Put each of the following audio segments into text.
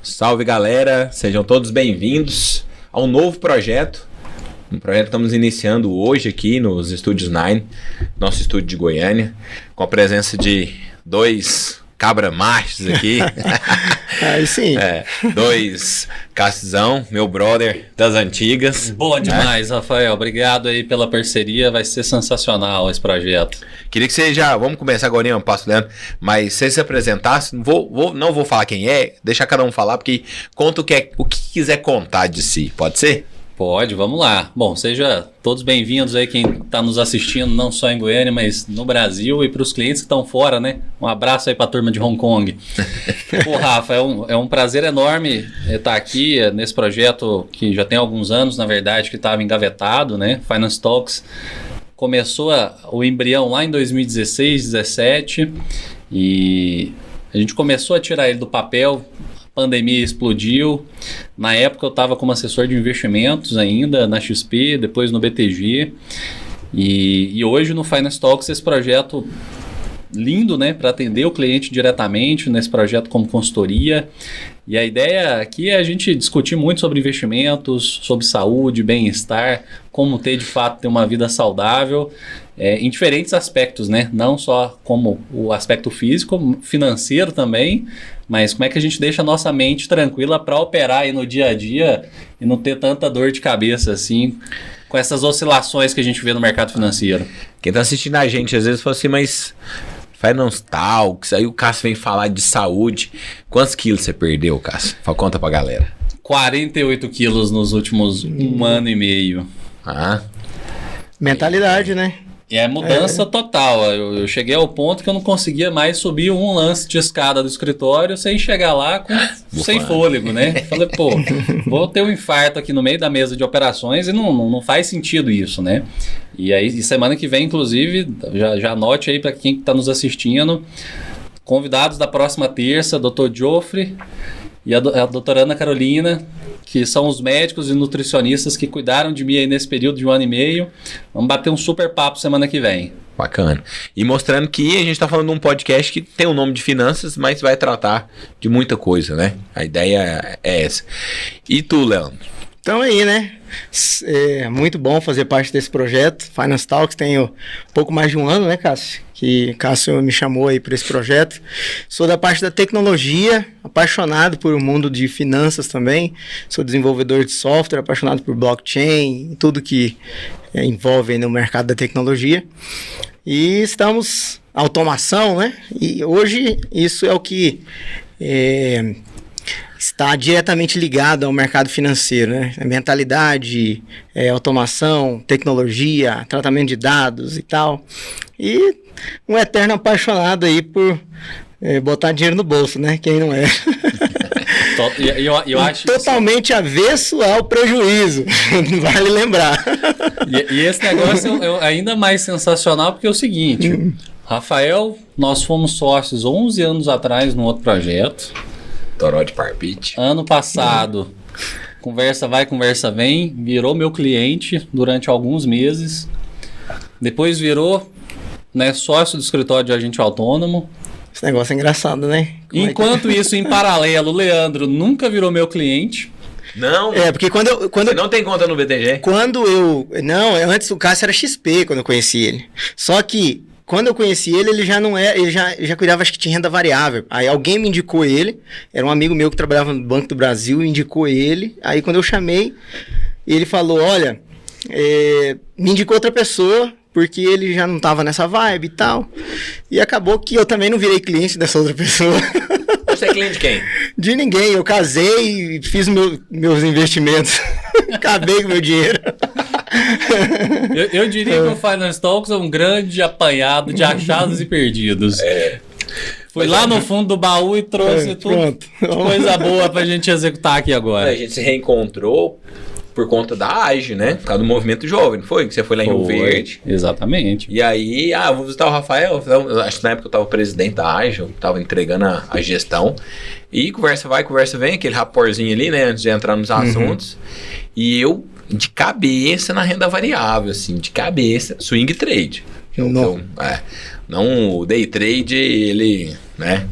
Salve, galera, sejam todos bem-vindos a um novo projeto. Um projeto que estamos iniciando hoje aqui nos Estúdios Nine, nosso estúdio de Goiânia, com a presença de dois cabra-machos aqui. Aí sim. Dois Cassizão, meu brother das antigas. Boa demais, Rafael. Obrigado aí pela parceria. Vai ser sensacional esse projeto. Queria que você já... Vamos começar agora, eu passo Leandro. Mas se você se apresentasse, não vou falar quem é, deixar cada um falar, porque conta o que quiser contar de si. Pode ser? Pode, vamos lá. Bom, sejam todos bem-vindos aí quem está nos assistindo, não só em Goiânia, mas no Brasil, e para os clientes que estão fora, né? Um abraço aí para a turma de Hong Kong. Pô, Rafa, é um prazer enorme estar aqui nesse projeto que já tem alguns anos, na verdade, que estava engavetado, né? Finance Talks. Começou o embrião lá em 2016, 2017, e a gente começou a tirar ele do papel. Pandemia explodiu. Na época eu estava como assessor de investimentos ainda na XP, depois no BTG. E hoje no Finance Talks esse projeto lindo, né, para atender o cliente diretamente nesse projeto como consultoria. E a ideia aqui é a gente discutir muito sobre investimentos, sobre saúde, bem-estar, como ter de fato ter uma vida saudável, em diferentes aspectos, né? Não só como o aspecto físico, financeiro também, mas como é que a gente deixa a nossa mente tranquila para operar aí no dia a dia e não ter tanta dor de cabeça assim com essas oscilações que a gente vê no mercado financeiro. Quem tá assistindo a gente às vezes fala assim, mas Finance Talks, aí o Cássio vem falar de saúde. Quantos quilos você perdeu, Cássio? Conta pra galera. 48 quilos nos últimos 1 ano e meio. Mentalidade, né? E é mudança total. Eu cheguei ao ponto que eu não conseguia mais subir um lance de escada do escritório sem chegar lá sem fôlego, né? Falei, pô, vou ter um infarto aqui no meio da mesa de operações e não faz sentido isso, né? E aí, semana que vem, inclusive, já anote aí para quem está nos assistindo, convidados da próxima terça, Dr. Joffre e a doutora Ana Carolina, que são os médicos e nutricionistas que cuidaram de mim aí nesse período de 1 ano e meio. Vamos bater um super papo semana que vem. Bacana. E mostrando que a gente está falando de um podcast que tem o nome de finanças, mas vai tratar de muita coisa, né? A ideia é essa. E tu, Leandro? Então aí, né? É muito bom fazer parte desse projeto. Finance Talks tem pouco mais de 1 ano, né, Cássio? Que Cássio me chamou aí para esse projeto. Sou da parte da tecnologia, apaixonado por o mundo de finanças também. Sou desenvolvedor de software, apaixonado por blockchain, tudo que envolve no mercado da tecnologia. E estamos automação, né? E hoje isso é o que está diretamente ligado ao mercado financeiro, né? Mentalidade, automação, tecnologia, tratamento de dados e tal. E um eterno apaixonado aí por botar dinheiro no bolso, né? Quem não é? Eu acho totalmente avesso ao prejuízo, vale lembrar. E esse negócio é ainda mais sensacional porque é o seguinte, Rafael, nós fomos sócios 11 anos atrás num outro projeto. Toró de Parpite. Ano passado, conversa vai, conversa vem, virou meu cliente durante alguns meses. Depois virou, né, sócio do escritório de agente autônomo. Esse negócio é engraçado, né? Enquanto isso, em paralelo, o Leandro nunca virou meu cliente. Não. Porque quando você não tem conta no BTG? Antes o Cássio era XP quando eu conheci ele. Só que quando eu conheci ele, ele já não é, ele já cuidava, acho que tinha renda variável. Aí alguém me indicou ele, era um amigo meu que trabalhava no Banco do Brasil, indicou ele. Aí quando eu chamei, ele falou, olha, me indicou outra pessoa, porque ele já não estava nessa vibe e tal. E acabou que eu também não virei cliente dessa outra pessoa. Você é cliente de quem? De ninguém. Eu casei e fiz meus investimentos. Acabei com meu dinheiro. Eu diria que o Finance Talks é um grande apanhado de achados e perdidos. Fui lá no fundo do baú e trouxe tudo, coisa boa pra gente executar aqui agora. A gente se reencontrou por conta da AGE, né? Por causa do movimento jovem, não foi? Que você foi lá em Rio Verde. Exatamente. E aí, vou visitar o Rafael. Acho que na época eu tava presidente da AGE, eu tava entregando a gestão. E conversa vai, conversa vem, aquele raporzinho ali, né? Antes de entrar nos assuntos. E eu, de cabeça na renda variável, assim, de cabeça, swing trade. Não, o day trade, ele, né?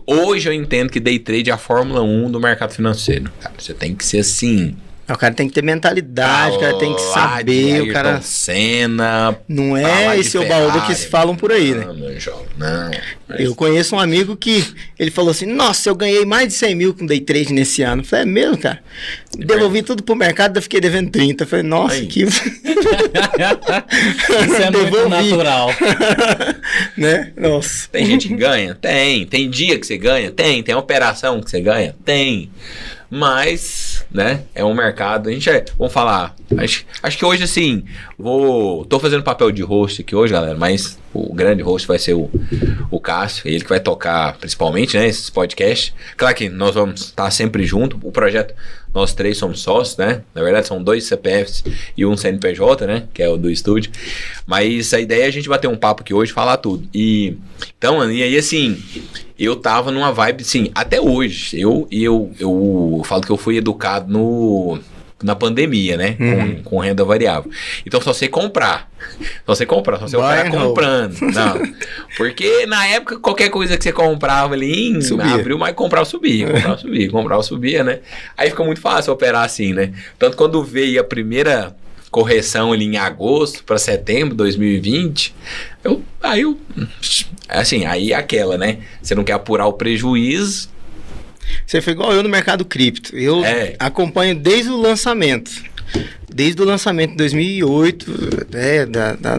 Hoje eu entendo que day trade é a Fórmula 1 do mercado financeiro. Cara, você tem que ser assim. O cara tem que ter mentalidade, o cara tem que saber, o cara... Senna, não é esse o baú que se falam por aí, né? Não. Eu conheço um amigo que ele falou assim, nossa, eu ganhei mais de 100 mil com day trade nesse ano. Eu falei, é mesmo, cara? Devolvi tudo pro mercado, eu fiquei devendo 30. Eu falei, nossa, aí. que... Isso é muito natural. Né? Nossa. Tem gente que ganha? Tem. Tem dia que você ganha? Tem operação que você ganha? Tem. Mas, né, é um mercado, vamos falar, acho que hoje assim, tô fazendo papel de host aqui hoje, galera, mas o grande host vai ser o Cássio, ele que vai tocar principalmente, né, esses podcasts. Claro que nós vamos estar sempre junto, o projeto, nós 3 somos sócios, né, na verdade são 2 CPFs e um CNPJ, né, que é o do estúdio, mas a ideia é a gente bater um papo aqui hoje, falar tudo, e aí assim... Eu tava numa vibe, assim, até hoje, eu falo que eu fui educado na pandemia, né? Com renda variável. Então só sei comprar. Só sei operar comprando. Não. Porque na época, qualquer coisa que você comprava ali, abriu, mas comprava, subia, né? Aí fica muito fácil operar assim, né? Tanto quando veio a primeira correção ali em agosto para setembro de 2020, aí aquela, né? Você não quer apurar o prejuízo. Você foi igual eu no mercado cripto. Eu acompanho desde o lançamento. Desde o lançamento de 2008,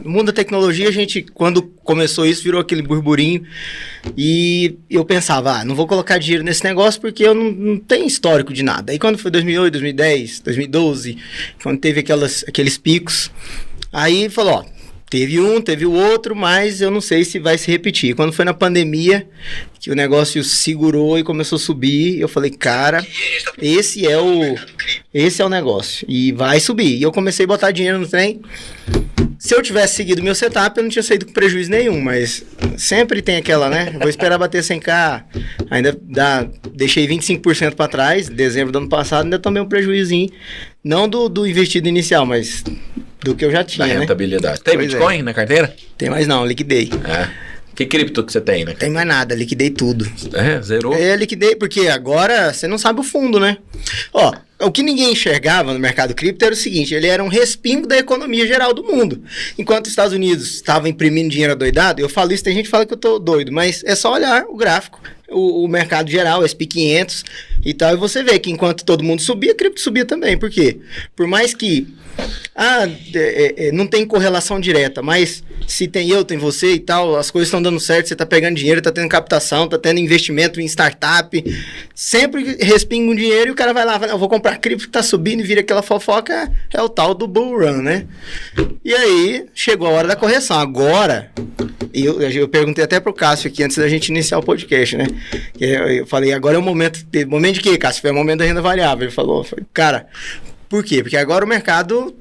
no mundo da tecnologia, a gente, quando começou isso, virou aquele burburinho. E eu pensava, não vou colocar dinheiro nesse negócio porque eu não tenho histórico de nada. Aí quando foi 2008, 2010, 2012, quando teve aqueles picos, aí falou, teve o outro, mas eu não sei se vai se repetir. Quando foi na pandemia, que o negócio segurou e começou a subir, eu falei, cara, esse é o negócio. E vai subir. E eu comecei a botar dinheiro no trem. Se eu tivesse seguido meu setup, eu não tinha saído com prejuízo nenhum, mas sempre tem aquela, né? Vou esperar bater 100k, ainda deixei 25% para trás, dezembro do ano passado, ainda tomei um prejuízinho, não do investido inicial, mas do que eu já tinha, da rentabilidade. Né? Tem Bitcoin na carteira? Tem mais não, liquidei. Que cripto que você tem, né? Tem mais nada, liquidei tudo. Zerou? Liquidei, porque agora você não sabe o fundo, né? Ó, o que ninguém enxergava no mercado cripto era o seguinte, ele era um respingo da economia geral do mundo. Enquanto os Estados Unidos estavam imprimindo dinheiro adoidado, eu falo isso, tem gente que fala que eu tô doido, mas é só olhar o gráfico, o mercado geral, SP 500 e tal, e você vê que enquanto todo mundo subia, a cripto subia também. Por quê? Por mais que não tem correlação direta, mas se tem tem você e tal, as coisas estão dando certo, você está pegando dinheiro, está tendo captação, está tendo investimento em startup, sempre respinga um dinheiro e o cara vai lá, eu vou comprar cripto que está subindo e vira aquela fofoca, é o tal do bull run, né? E aí, chegou a hora da correção. Agora, eu perguntei até pro Cássio aqui, antes da gente iniciar o podcast, né? Eu falei, agora é o momento de quê, Cássio? Foi o momento da renda variável. Ele falou, cara, por quê? Porque agora o mercado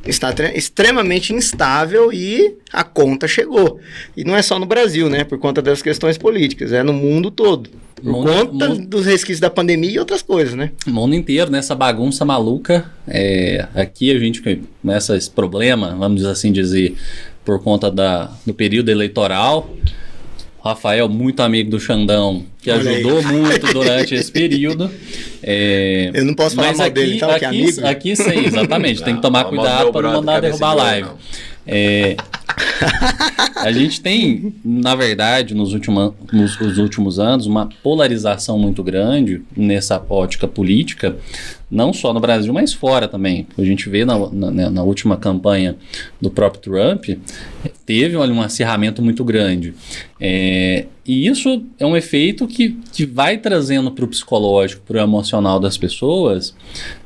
está extremamente instável e a conta chegou. E não é só no Brasil, né? Por conta das questões políticas, é no mundo todo. Por conta dos resquícios da pandemia e outras coisas, né? O mundo inteiro, nessa bagunça maluca. Aqui a gente começa esse problema, vamos assim dizer, por conta do período eleitoral. O Rafael, muito amigo do Xandão, que ajudou muito durante esse período. Eu não posso falar mal dele, tá? Aqui sim, exatamente. Tem que tomar cuidado para não mandar derrubar a live. A gente tem, na verdade, nos últimos anos, uma polarização muito grande nessa ótica política, não só no Brasil, mas fora também. A gente vê na última campanha do próprio Trump, teve um acirramento muito grande. E isso é um efeito que vai trazendo para o psicológico, para o emocional das pessoas,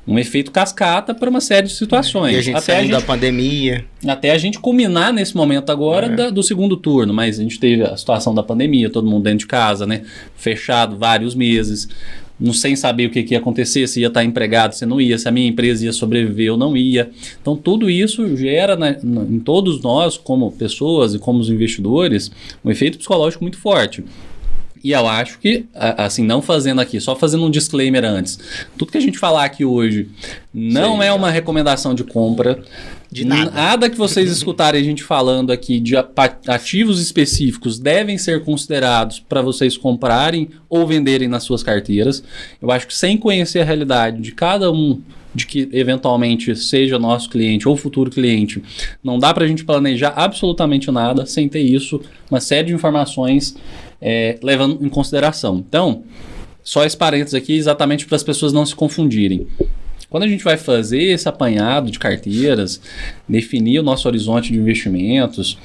um efeito cascata para uma série de situações. E a gente saindo da pandemia. Até a gente culminar nesse momento agora do segundo turno, mas a gente teve a situação da pandemia, todo mundo dentro de casa, né? Fechado vários meses, sem saber o que ia acontecer, se ia estar empregado, se não ia, se a minha empresa ia sobreviver ou não ia. Então tudo isso gera em todos nós, como pessoas e como os investidores, um efeito psicológico muito forte. E eu acho que, assim, não fazendo aqui, só fazendo um disclaimer antes. Tudo que a gente falar aqui hoje não é uma recomendação de compra. De nada. Nada que vocês escutarem a gente falando aqui de ativos específicos devem ser considerados para vocês comprarem ou venderem nas suas carteiras. Eu acho que sem conhecer a realidade de cada um de que eventualmente seja nosso cliente ou futuro cliente, não dá para a gente planejar absolutamente nada sem ter isso, uma série de informações levando em consideração. Então, só esse parênteses aqui exatamente para as pessoas não se confundirem. Quando a gente vai fazer esse apanhado de carteiras, definir o nosso horizonte de investimentos,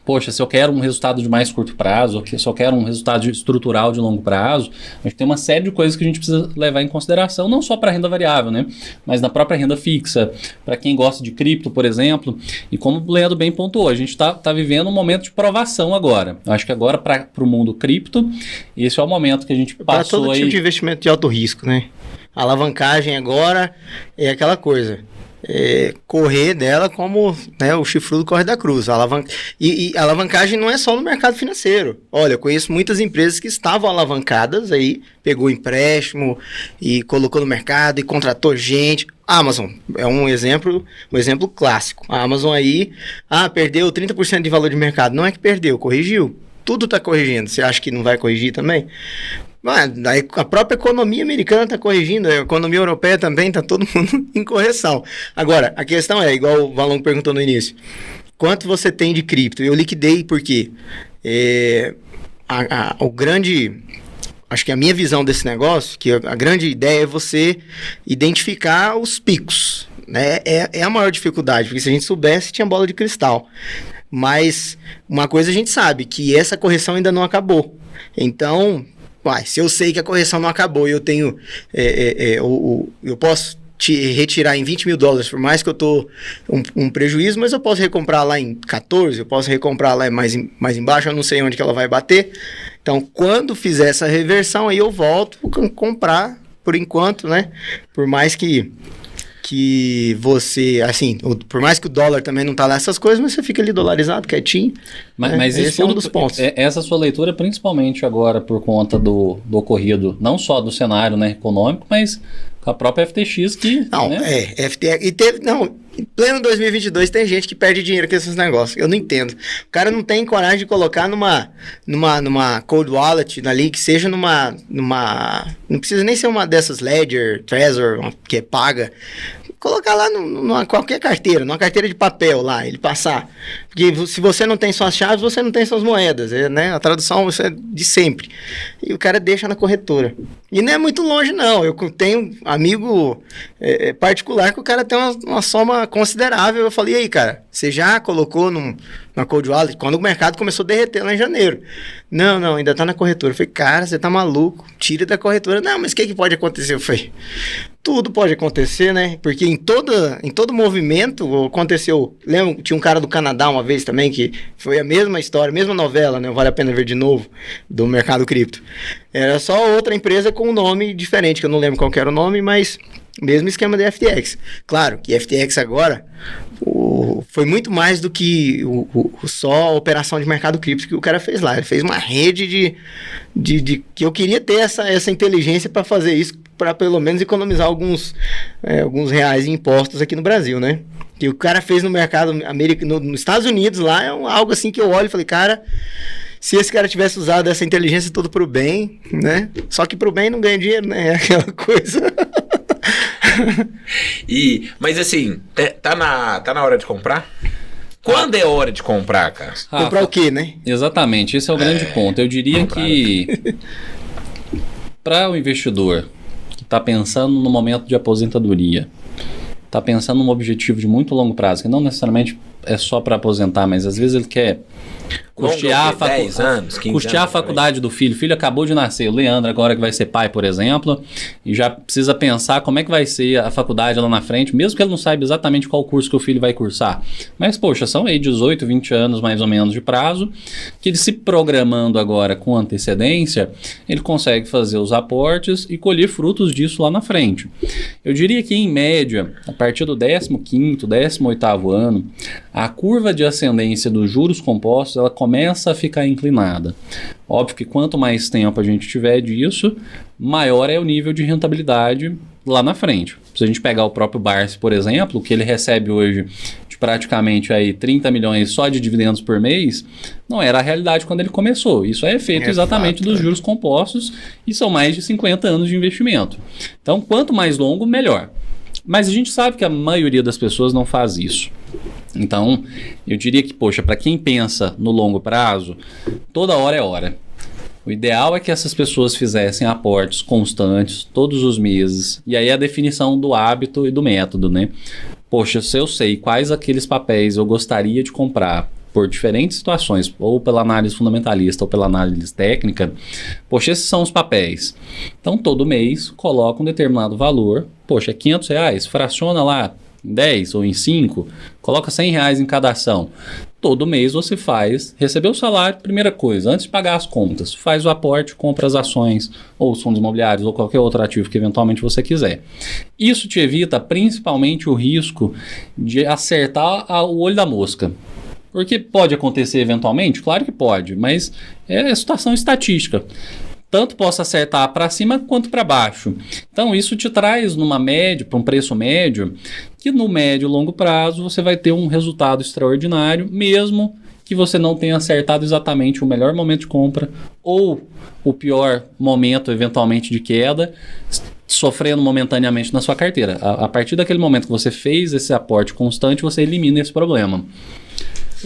poxa, se eu quero um resultado de mais curto prazo, ou se eu quero um resultado estrutural de longo prazo, a gente tem uma série de coisas que a gente precisa levar em consideração, não só para a renda variável, né? Mas na própria renda fixa, para quem gosta de cripto, por exemplo. E como o Leandro bem pontuou, a gente está vivendo um momento de provação agora. Eu acho que agora para o mundo cripto, esse é o momento que a gente passou para todo tipo de investimento de alto risco, né? A alavancagem agora é aquela coisa. Correr dela como, né, o chifrudo corre da cruz. E a alavancagem não é só no mercado financeiro. Olha, eu conheço muitas empresas que estavam alavancadas aí, pegou empréstimo e colocou no mercado e contratou gente. A Amazon é um exemplo clássico. A Amazon aí, perdeu 30% de valor de mercado. Não é que perdeu, corrigiu. Tudo está corrigindo. Você acha que não vai corrigir também? A própria economia americana está corrigindo, a economia europeia também, está todo mundo em correção. Agora, a questão é, igual o Valon perguntou no início, quanto você tem de cripto? Eu liquidei porque acho que a minha visão desse negócio, que a grande ideia é você identificar os picos, né? É a maior dificuldade, porque se a gente soubesse, tinha bola de cristal. Mas uma coisa a gente sabe, que essa correção ainda não acabou. Então, se eu sei que a correção não acabou e eu tenho, eu posso retirar em $20 mil, por mais que eu estou um prejuízo, mas eu posso recomprar lá em 14, eu posso recomprar lá mais embaixo, eu não sei onde que ela vai bater. Então, quando fizer essa reversão, aí eu volto a comprar por enquanto, né? Por mais que você, assim, por mais que o dólar também não tá lá essas coisas, mas você fica ali dolarizado, quietinho. Mas esse é um dos pontos. Essa sua leitura, principalmente agora por conta do ocorrido, não só do cenário, né, econômico, mas com a própria FTX que... Não, né? FTX... E teve... Não, em pleno 2022 tem gente que perde dinheiro com esses negócios. Eu não entendo. O cara não tem coragem de colocar numa cold wallet ali, que seja numa... Não precisa nem ser uma dessas Ledger, Trezor, que é paga. Colocar lá numa qualquer carteira, numa carteira de papel lá, ele passar. Porque se você não tem suas chaves, você não tem suas moedas, né? A tradução é de sempre. E o cara deixa na corretora. E não é muito longe, não. Eu tenho amigo particular que o cara tem uma soma considerável. Eu falei, e aí, cara, você já colocou na Cold Wallet? Quando o mercado começou a derreter lá em janeiro. Não, ainda tá na corretora. Eu falei, cara, você tá maluco, tira da corretora. Não, mas o que pode acontecer? Eu falei, tudo pode acontecer, né? Porque em todo movimento aconteceu. Lembra, tinha um cara do Canadá uma vez também, que foi a mesma história, a mesma novela, né? Vale a pena ver de novo, do mercado cripto. Era só outra empresa com um nome diferente, que eu não lembro qual que era o nome, mas mesmo esquema de FTX. Claro que FTX agora foi muito mais do que só a operação de mercado cripto que o cara fez lá. Ele fez uma rede de que eu queria ter essa inteligência para fazer isso, para pelo menos economizar alguns reais em impostos aqui no Brasil, né? Que o cara fez no mercado americano, nos Estados Unidos lá, é algo assim que eu olho e falei, cara, se esse cara tivesse usado essa inteligência tudo pro bem, né? Só que pro bem não ganha dinheiro, né? É aquela coisa. Mas assim, tá na hora de comprar? Quando é hora de comprar, cara? Comprar o quê, né? Exatamente, esse é o grande ponto. Eu diria comprar, que para o investidor que está pensando no momento de aposentadoria, está pensando num objetivo de muito longo prazo, que não necessariamente é só para aposentar, mas às vezes ele quer custear 10 anos, 15 custear anos, a faculdade do filho. O filho acabou de nascer, o Leandro agora que vai ser pai, por exemplo, e já precisa pensar como é que vai ser a faculdade lá na frente, mesmo que ele não saiba exatamente qual curso que o filho vai cursar. Mas, poxa, são aí 18, 20 anos mais ou menos de prazo, que ele se programando agora com antecedência, ele consegue fazer os aportes e colher frutos disso lá na frente. Eu diria que, em média, a partir do 15º, 18º ano, a curva de ascendência dos juros compostos ela começa a ficar inclinada. Óbvio que quanto mais tempo a gente tiver disso, maior é o nível de rentabilidade lá na frente. Se a gente pegar o próprio Barsi, por exemplo, que ele recebe hoje de praticamente aí 30 milhões só de dividendos por mês, não era a realidade quando ele começou. Isso é efeito exatamente dos juros compostos e são mais de 50 anos de investimento. Então, quanto mais longo, melhor. Mas a gente sabe que a maioria das pessoas não faz isso. Então, eu diria que, poxa, para quem pensa no longo prazo, toda hora é hora. O ideal é que essas pessoas fizessem aportes constantes, todos os meses. E aí a definição do hábito e do método, né? Poxa, se eu sei quais aqueles papéis eu gostaria de comprar por diferentes situações, ou pela análise fundamentalista ou pela análise técnica, poxa, esses são os papéis. Então, todo mês, coloca um determinado valor, poxa, é R$500, fraciona lá em 10 ou em 5, coloca R$100 em cada ação. Todo mês você recebeu o salário, primeira coisa, antes de pagar as contas, faz o aporte, compra as ações, ou os fundos imobiliários, ou qualquer outro ativo que eventualmente você quiser. Isso te evita principalmente o risco de acertar o olho da mosca. Porque pode acontecer eventualmente? Claro que pode, mas é situação estatística. Tanto possa acertar para cima quanto para baixo. Então isso te traz numa média, para um preço médio, que no médio e longo prazo você vai ter um resultado extraordinário, mesmo que você não tenha acertado exatamente o melhor momento de compra ou o pior momento eventualmente de queda, sofrendo momentaneamente na sua carteira. A partir daquele momento que você fez esse aporte constante, você elimina esse problema.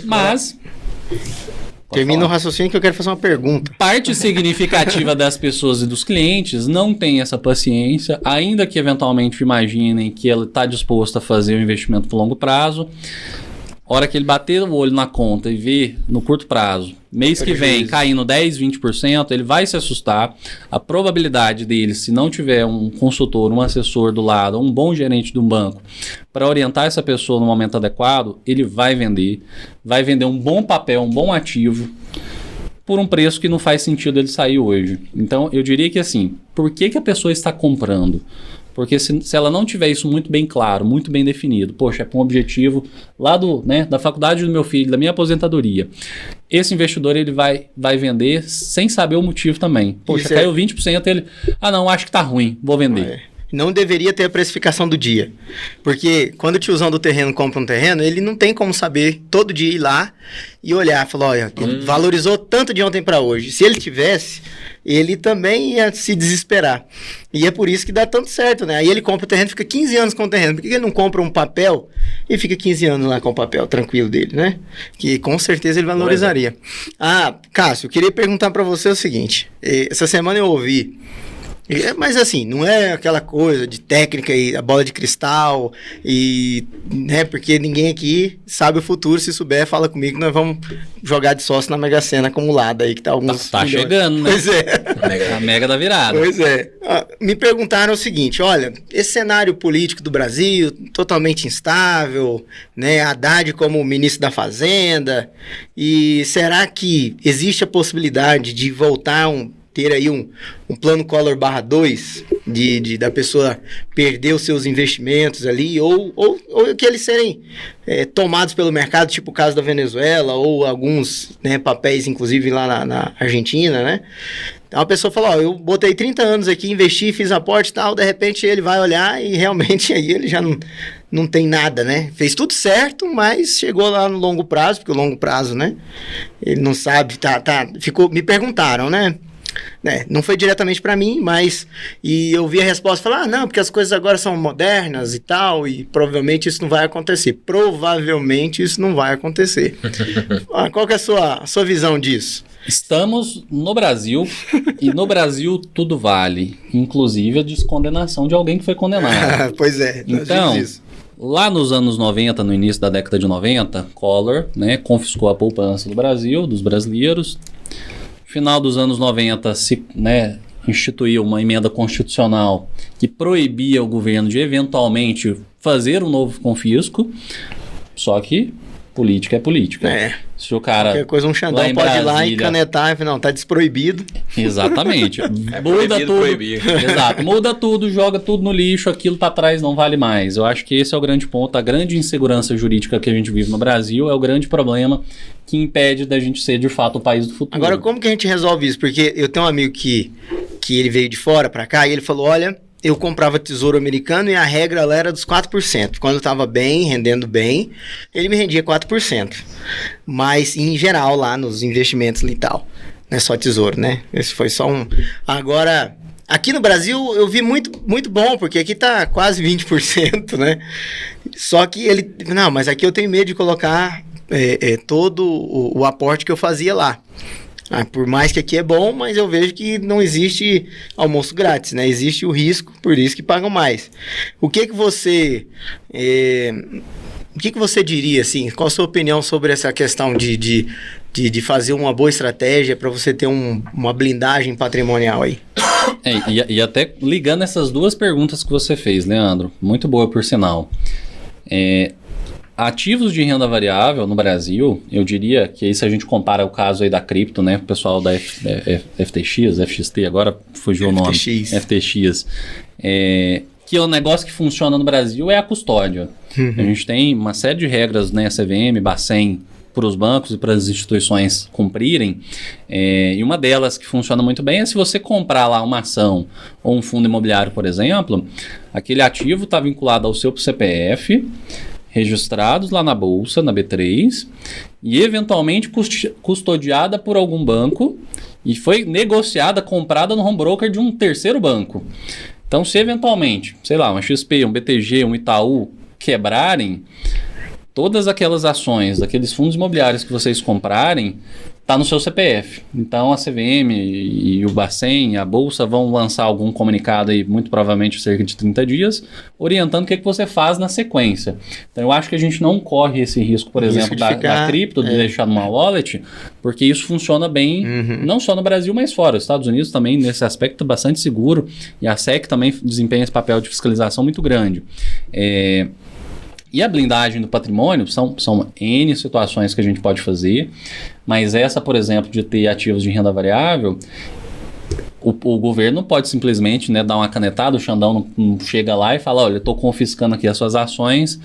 Mas... Termina o raciocínio que eu quero fazer uma pergunta. Parte significativa das pessoas e dos clientes não tem essa paciência, ainda que eventualmente imaginem que ele está disposto a fazer um investimento por longo prazo. Hora que ele bater o olho na conta e ver no curto prazo, mês que vem caindo 10, 20%, ele vai se assustar. A probabilidade dele, se não tiver um consultor, um assessor do lado, um bom gerente de um banco, para orientar essa pessoa no momento adequado, ele vai vender um bom papel, um bom ativo, por um preço que não faz sentido ele sair hoje. Então, eu diria que assim, por que a pessoa está comprando? Porque se ela não tiver isso muito bem claro, muito bem definido, poxa, é para um objetivo lá da faculdade do meu filho, da minha aposentadoria, esse investidor ele vai vender sem saber o motivo também. Poxa, caiu 20%, ele, não, acho que tá ruim, vou vender. Não deveria ter a precificação do dia. Porque quando o tiozão do terreno compra um terreno, ele não tem como saber todo dia ir lá e olhar, falar, olha, ele valorizou tanto de ontem para hoje. Se ele tivesse, ele também ia se desesperar. E é por isso que dá tanto certo, né? Aí ele compra o terreno, fica 15 anos com o terreno. Por que ele não compra um papel e fica 15 anos lá com o papel tranquilo dele, né? Que com certeza ele valorizaria. Cássio, eu queria perguntar para você o seguinte. Essa semana eu ouvi... Mas assim, não é aquela coisa de técnica e a bola de cristal e, né, porque ninguém aqui sabe o futuro, se souber, fala comigo que nós vamos jogar de sócio na Mega Sena acumulada aí, que tá alguns Tá chegando, né? Pois é. A Mega da virada. Pois é. Me perguntaram o seguinte, olha, esse cenário político do Brasil, totalmente instável, né, Haddad como ministro da Fazenda, e será que existe a possibilidade de voltar ter aí um plano Collor /2 da pessoa perder os seus investimentos ali ou que eles serem tomados pelo mercado, tipo o caso da Venezuela ou alguns, né, papéis inclusive lá na Argentina, né? Então a pessoa fala, eu botei 30 anos aqui, investi, fiz aporte e tal, de repente ele vai olhar e realmente aí ele já não tem nada, né? Fez tudo certo, mas chegou lá no longo prazo, porque o longo prazo, né? Ele não sabe, me perguntaram, né? Não foi diretamente para mim, mas e eu vi a resposta falar, não, porque as coisas agora são modernas e tal, e provavelmente isso não vai acontecer. Provavelmente isso não vai acontecer. Qual que é a sua visão disso? Estamos no Brasil e no Brasil tudo vale, inclusive a descondenação de alguém que foi condenado. Pois é. Então, lá nos anos 90, no início da década de 90, Collor, né, confiscou a poupança do Brasil, dos brasileiros. Final dos anos 90, instituiu uma emenda constitucional que proibia o governo de eventualmente fazer um novo confisco, só que política é política. Se o cara... Qualquer coisa, um Xandão lá em pode ir lá e Brasília- canetar e falar, não, tá desproibido. Exatamente. Muda proibido tudo. proibir. Exato. Muda tudo, joga tudo no lixo, aquilo pra trás não vale mais. Eu acho que esse é o grande ponto. A grande insegurança jurídica que a gente vive no Brasil é o grande problema que impede da gente ser, de fato, o país do futuro. Agora, como que a gente resolve isso? Porque eu tenho um amigo que ele veio de fora pra cá e ele falou, olha, eu comprava tesouro americano e a regra lá era dos 4%. Quando eu tava bem, rendendo bem, ele me rendia 4%. Mas, em geral, lá nos investimentos e tal. Não é só tesouro, né? Esse foi só um... Agora, aqui no Brasil, eu vi muito, muito bom, porque aqui tá quase 20%, né? Só que ele... Não, mas aqui eu tenho medo de colocar todo o aporte que eu fazia lá. Por mais que aqui é bom, mas eu vejo que não existe almoço grátis, né? Existe o risco, por isso que pagam mais. O que você diria, assim? Qual a sua opinião sobre essa questão de fazer uma boa estratégia para você ter uma blindagem patrimonial aí? E até ligando essas duas perguntas que você fez, Leandro, muito boa por sinal. Ativos de renda variável no Brasil, eu diria que aí se a gente compara o caso aí da cripto, né, o pessoal da FTX, FXT, agora fugiu o nome. FTX. Que é um negócio que funciona no Brasil é a custódia. A gente tem uma série de regras, né, CVM, Bacen, para os bancos e para as instituições cumprirem, e uma delas que funciona muito bem é se você comprar lá uma ação ou um fundo imobiliário, por exemplo, aquele ativo está vinculado ao seu CPF, registrados lá na Bolsa, na B3, e eventualmente custodiada por algum banco e foi negociada, comprada no home broker de um terceiro banco. Então, se eventualmente, sei lá, uma XP, um BTG, um Itaú quebrarem, todas aquelas ações daqueles fundos imobiliários que vocês comprarem está no seu CPF. Então, a CVM e o Bacen, a Bolsa, vão lançar algum comunicado aí, muito provavelmente cerca de 30 dias, orientando o que você faz na sequência. Então, eu acho que a gente não corre esse risco, por exemplo, da cripto, de deixar numa wallet, porque isso funciona bem, não só no Brasil, mas fora. Os Estados Unidos também, nesse aspecto, bastante seguro, e a SEC também desempenha esse papel de fiscalização muito grande. E a blindagem do patrimônio são N situações que a gente pode fazer, mas essa, por exemplo, de ter ativos de renda variável, o governo não pode simplesmente, né, dar uma canetada, o Xandão não chega lá e fala, olha, eu estou confiscando aqui as suas ações.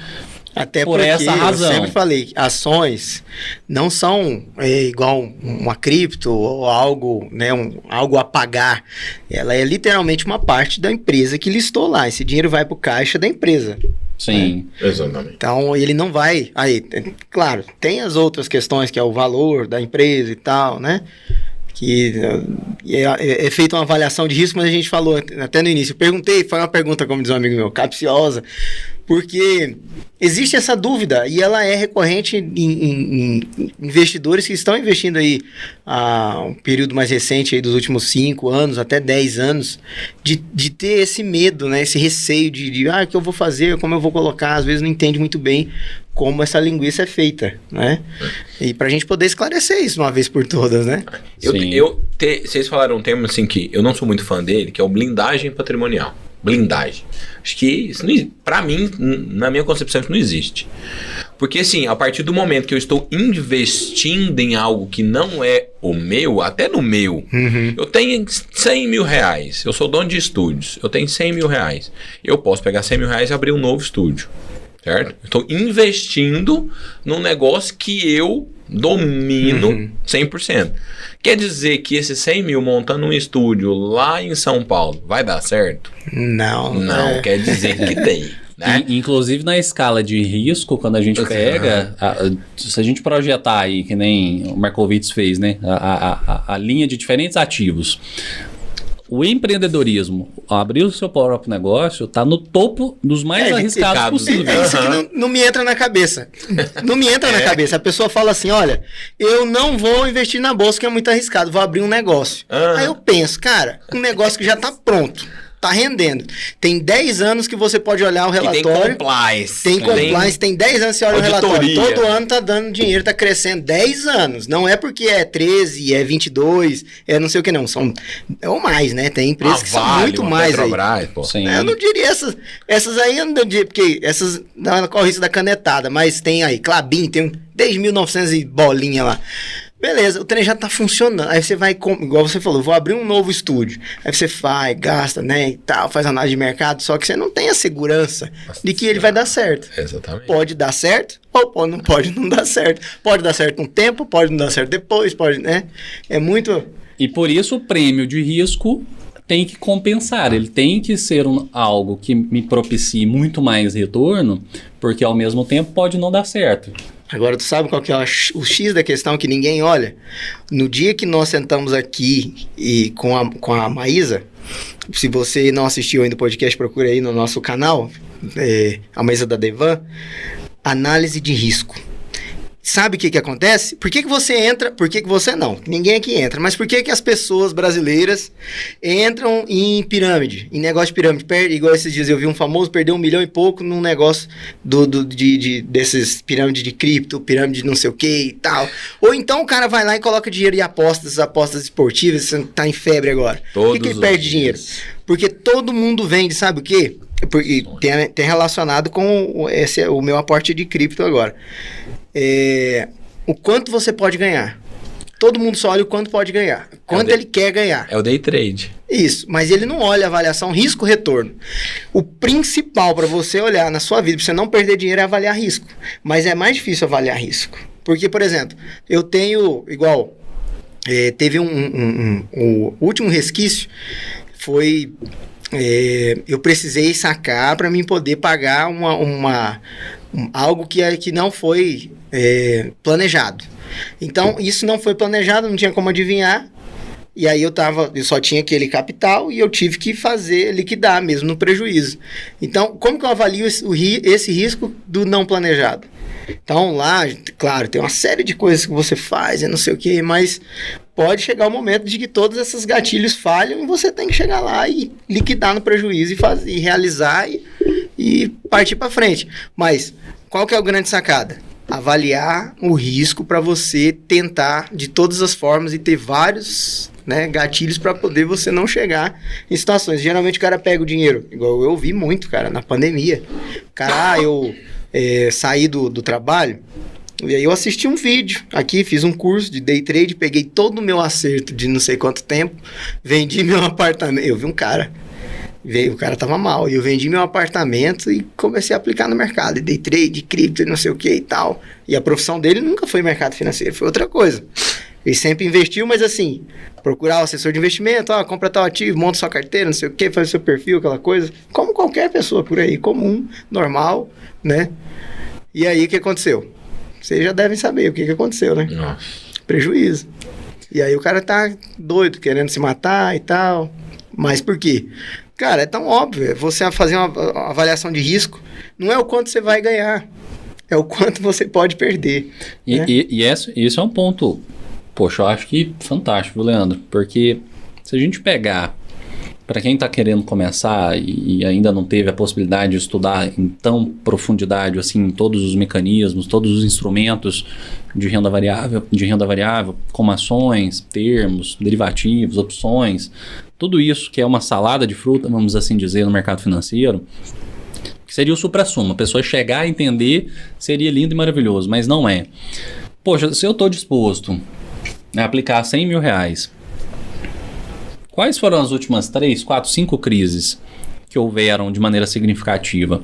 Até por porque essa razão. Eu sempre falei, ações não são igual uma cripto ou algo, né, algo a pagar. Ela é literalmente uma parte da empresa que listou lá. Esse dinheiro vai para o caixa da empresa. Sim. Exatamente. Então, ele não vai... Claro, tem as outras questões, que é o valor da empresa e tal, né? Que é feita uma avaliação de risco, mas a gente falou até no início. Eu perguntei, foi uma pergunta, como diz um amigo meu, capciosa, porque existe essa dúvida e ela é recorrente em investidores que estão investindo aí um período mais recente aí dos últimos 5 anos, até 10 anos, de ter esse medo, né, esse receio de o que eu vou fazer, como eu vou colocar, às vezes não entende muito bem como essa linguiça é feita, né? E pra gente poder esclarecer isso uma vez por todas, né? Vocês falaram um termo assim que eu não sou muito fã dele, que é o blindagem patrimonial. Blindagem. Acho que isso, pra mim, na minha concepção, isso não existe. Porque assim, a partir do momento que eu estou investindo em algo que não é o meu, até no meu, eu tenho 100 mil reais, eu sou dono de estúdios, eu tenho 100 mil reais, eu posso pegar 100 mil reais e abrir um novo estúdio, certo? Eu estou investindo num negócio que eu domino 100%. Quer dizer que esses 100 mil montando um estúdio lá em São Paulo vai dar certo? Não. Não, quer dizer que tem. Né? Inclusive na escala de risco, quando a gente pega, se a gente projetar aí, que nem o Markowitz fez, né? A linha de diferentes ativos. O empreendedorismo, abrir o seu próprio negócio, está no topo dos mais arriscados possíveis. Isso que não me entra na cabeça. Não me entra na cabeça. A pessoa fala assim, olha, eu não vou investir na bolsa que é muito arriscado, vou abrir um negócio. Aí eu penso, cara, um negócio que já está pronto. tá rendendo. Tem 10 anos que você pode olhar o relatório. Tem compliance, tem 10 anos que você olha auditoria. o relatório. Todo ano tá dando dinheiro, tá crescendo. 10 anos. Não é porque é 13, é 22, é não sei o que não. São ou mais, né? Tem empresas que são muito mais Petrobras, aí. Pô. Sim. Eu não diria essas aí, eu não diria, porque essas não corre isso da canetada, mas tem aí, Klabin, tem desde 1900 e bolinha lá. Beleza, o trem já tá funcionando. Aí você vai, igual você falou, vou abrir um novo estúdio. Aí você vai, gasta, né, e tal, faz análise de mercado, só que você não tem a segurança de que ele vai dar certo. Exatamente. Pode dar certo, ou não pode não dar certo. Pode dar certo um tempo, pode não dar certo depois, pode, né? É muito... E por isso o prêmio de risco tem que compensar. Ele tem que ser algo que me propicie muito mais retorno, porque ao mesmo tempo pode não dar certo. Agora, tu sabe qual que é o X da questão que ninguém olha? No dia que nós sentamos aqui e com a Maísa, se você não assistiu ainda o podcast, procura aí no nosso canal, a Maísa da Devan, análise de risco. Sabe o que acontece? Por que você entra? Por que você não? Ninguém aqui entra. Mas por que as pessoas brasileiras entram em pirâmide? Em negócio de pirâmide. Igual esses dias eu vi um famoso perder 1 milhão e pouco num negócio desses pirâmides de cripto, pirâmide de não sei o que e tal. Ou então o cara vai lá e coloca dinheiro em apostas esportivas, você tá em febre agora. Por que ele perde dinheiro? Porque todo mundo vende, sabe o quê? Porque tem relacionado com o meu aporte de cripto agora. O quanto você pode ganhar. Todo mundo só olha o quanto pode ganhar. Quanto ele quer ganhar. É o day trade. Isso, mas ele não olha a avaliação risco-retorno. O principal para você olhar na sua vida, para você não perder dinheiro, é avaliar risco. Mas é mais difícil avaliar risco. Porque, por exemplo, eu tenho, igual, teve o último resquício foi... eu precisei sacar para mim poder pagar algo que não foi planejado. Então, isso não foi planejado, não tinha como adivinhar. E aí eu só tinha aquele capital e eu tive que liquidar mesmo no prejuízo. Então, como que eu avalio esse risco do não planejado? Então, lá, claro, tem uma série de coisas que você faz e não sei o que, mas pode chegar o momento de que todos esses gatilhos falham e você tem que chegar lá e liquidar no prejuízo e realizar e partir para frente. Mas qual que é a grande sacada? Avaliar o risco para você tentar de todas as formas e ter vários, né, gatilhos para poder você não chegar em situações. Geralmente o cara pega o dinheiro, igual eu vi muito, cara, na pandemia. Cara, eu saí do trabalho e aí eu assisti um vídeo aqui, fiz um curso de day trade, peguei todo o meu acerto de não sei quanto tempo, vendi meu apartamento. Eu vi um cara... o cara tava mal, e eu vendi meu apartamento e comecei a aplicar no mercado, day trade, cripto, não sei o que e tal. E a profissão dele nunca foi mercado financeiro, foi outra coisa. Ele sempre investiu, mas assim, procurar o assessor de investimento, compra tal ativo, monta sua carteira, não sei o que, faz o seu perfil, aquela coisa, como qualquer pessoa por aí, comum, normal, né? E aí, o que aconteceu? Vocês já devem saber o que aconteceu, né? Nossa. Prejuízo. E aí o cara tá doido, querendo se matar e tal. Mas por quê? Cara, é tão óbvio, você fazer uma avaliação de risco, não é o quanto você vai ganhar, é o quanto você pode perder. Né? Isso é um ponto, poxa, eu acho que fantástico, Leandro, porque se a gente pegar, para quem está querendo começar e ainda não teve a possibilidade de estudar em tão profundidade, assim, todos os mecanismos, todos os instrumentos de renda variável, como ações, termos, derivativos, opções, tudo isso que é uma salada de fruta, vamos assim dizer, no mercado financeiro, que seria o supra-sumo. A pessoa chegar a entender seria lindo e maravilhoso, mas não é. Poxa, se eu estou disposto a aplicar R$100 mil, quais foram as últimas 3, 4, 5 crises que houveram de maneira significativa?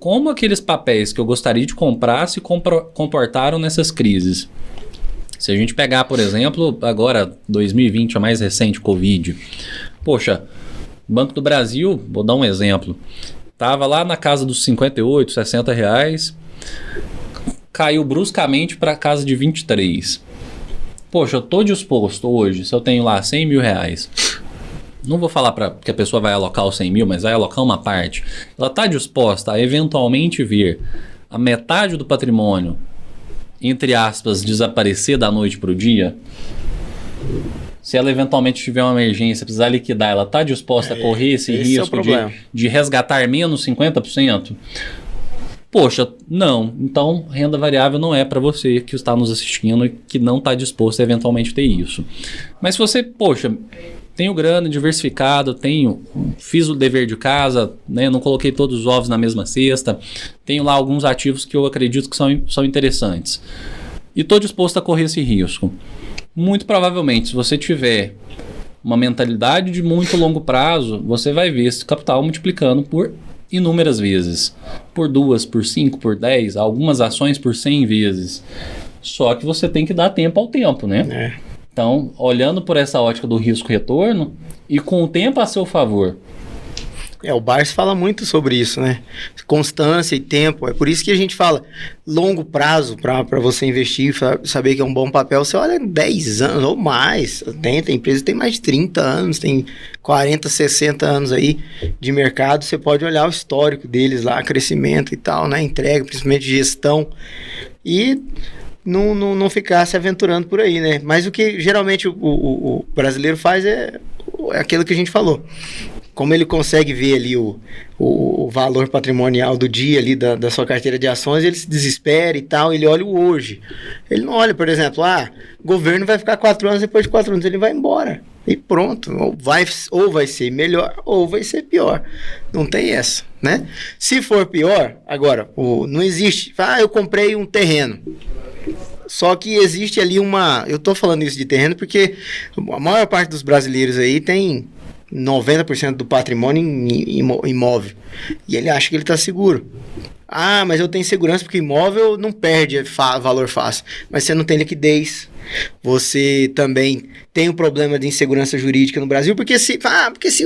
Como aqueles papéis que eu gostaria de comprar se comportaram nessas crises? Se a gente pegar, por exemplo, agora 2020, a mais recente, Covid. Poxa, Banco do Brasil, vou dar um exemplo, estava lá na casa dos R$58, R$60, caiu bruscamente para a casa de 23. Poxa, eu estou disposto hoje, se eu tenho lá R$100 mil, não vou falar que a pessoa vai alocar os 100 mil, mas vai alocar uma parte. Ela está disposta a eventualmente ver a metade do patrimônio, entre aspas, desaparecer da noite para o dia? se ela eventualmente tiver uma emergência, precisar liquidar, ela está disposta a correr esse risco de resgatar menos 50%? Poxa, não. Então, renda variável não é para você que está nos assistindo e que não está disposto a eventualmente ter isso. Mas se você, poxa, tenho grana diversificado, fiz o dever de casa, né, não coloquei todos os ovos na mesma cesta, tenho lá alguns ativos que eu acredito que são interessantes. E estou disposto a correr esse risco. Muito provavelmente, se você tiver uma mentalidade de muito longo prazo, você vai ver esse capital multiplicando por inúmeras vezes. Por 2, por 5, por 10, algumas ações por 100 vezes. Só que você tem que dar tempo ao tempo, né? Então, olhando por essa ótica do risco-retorno e com o tempo a seu favor. O Bars fala muito sobre isso, né? Constância e tempo. É por isso que a gente fala longo prazo para você investir, saber que é um bom papel. Você olha 10 anos ou mais. Tem empresa que tem mais de 30 anos, tem 40, 60 anos aí de mercado. Você pode olhar o histórico deles lá, crescimento e tal, né? Entrega, principalmente gestão. E não ficar se aventurando por aí, né? Mas o que geralmente o brasileiro faz é aquilo que a gente falou. Como ele consegue ver ali o valor patrimonial do dia ali da sua carteira de ações, ele se desespera e tal, ele olha o hoje. Ele não olha, por exemplo, o governo vai ficar 4 anos, depois de 4 anos ele vai embora. E pronto, ou vai ser melhor ou vai ser pior. Não tem essa, né? Se for pior, agora, não existe, eu comprei um terreno. Só que existe ali eu tô falando isso de terreno porque a maior parte dos brasileiros aí tem 90% do patrimônio em imóvel. E ele acha que ele está seguro. Mas eu tenho segurança porque imóvel não perde valor fácil. Mas você não tem liquidez. Você também tem um problema de insegurança jurídica no Brasil, porque se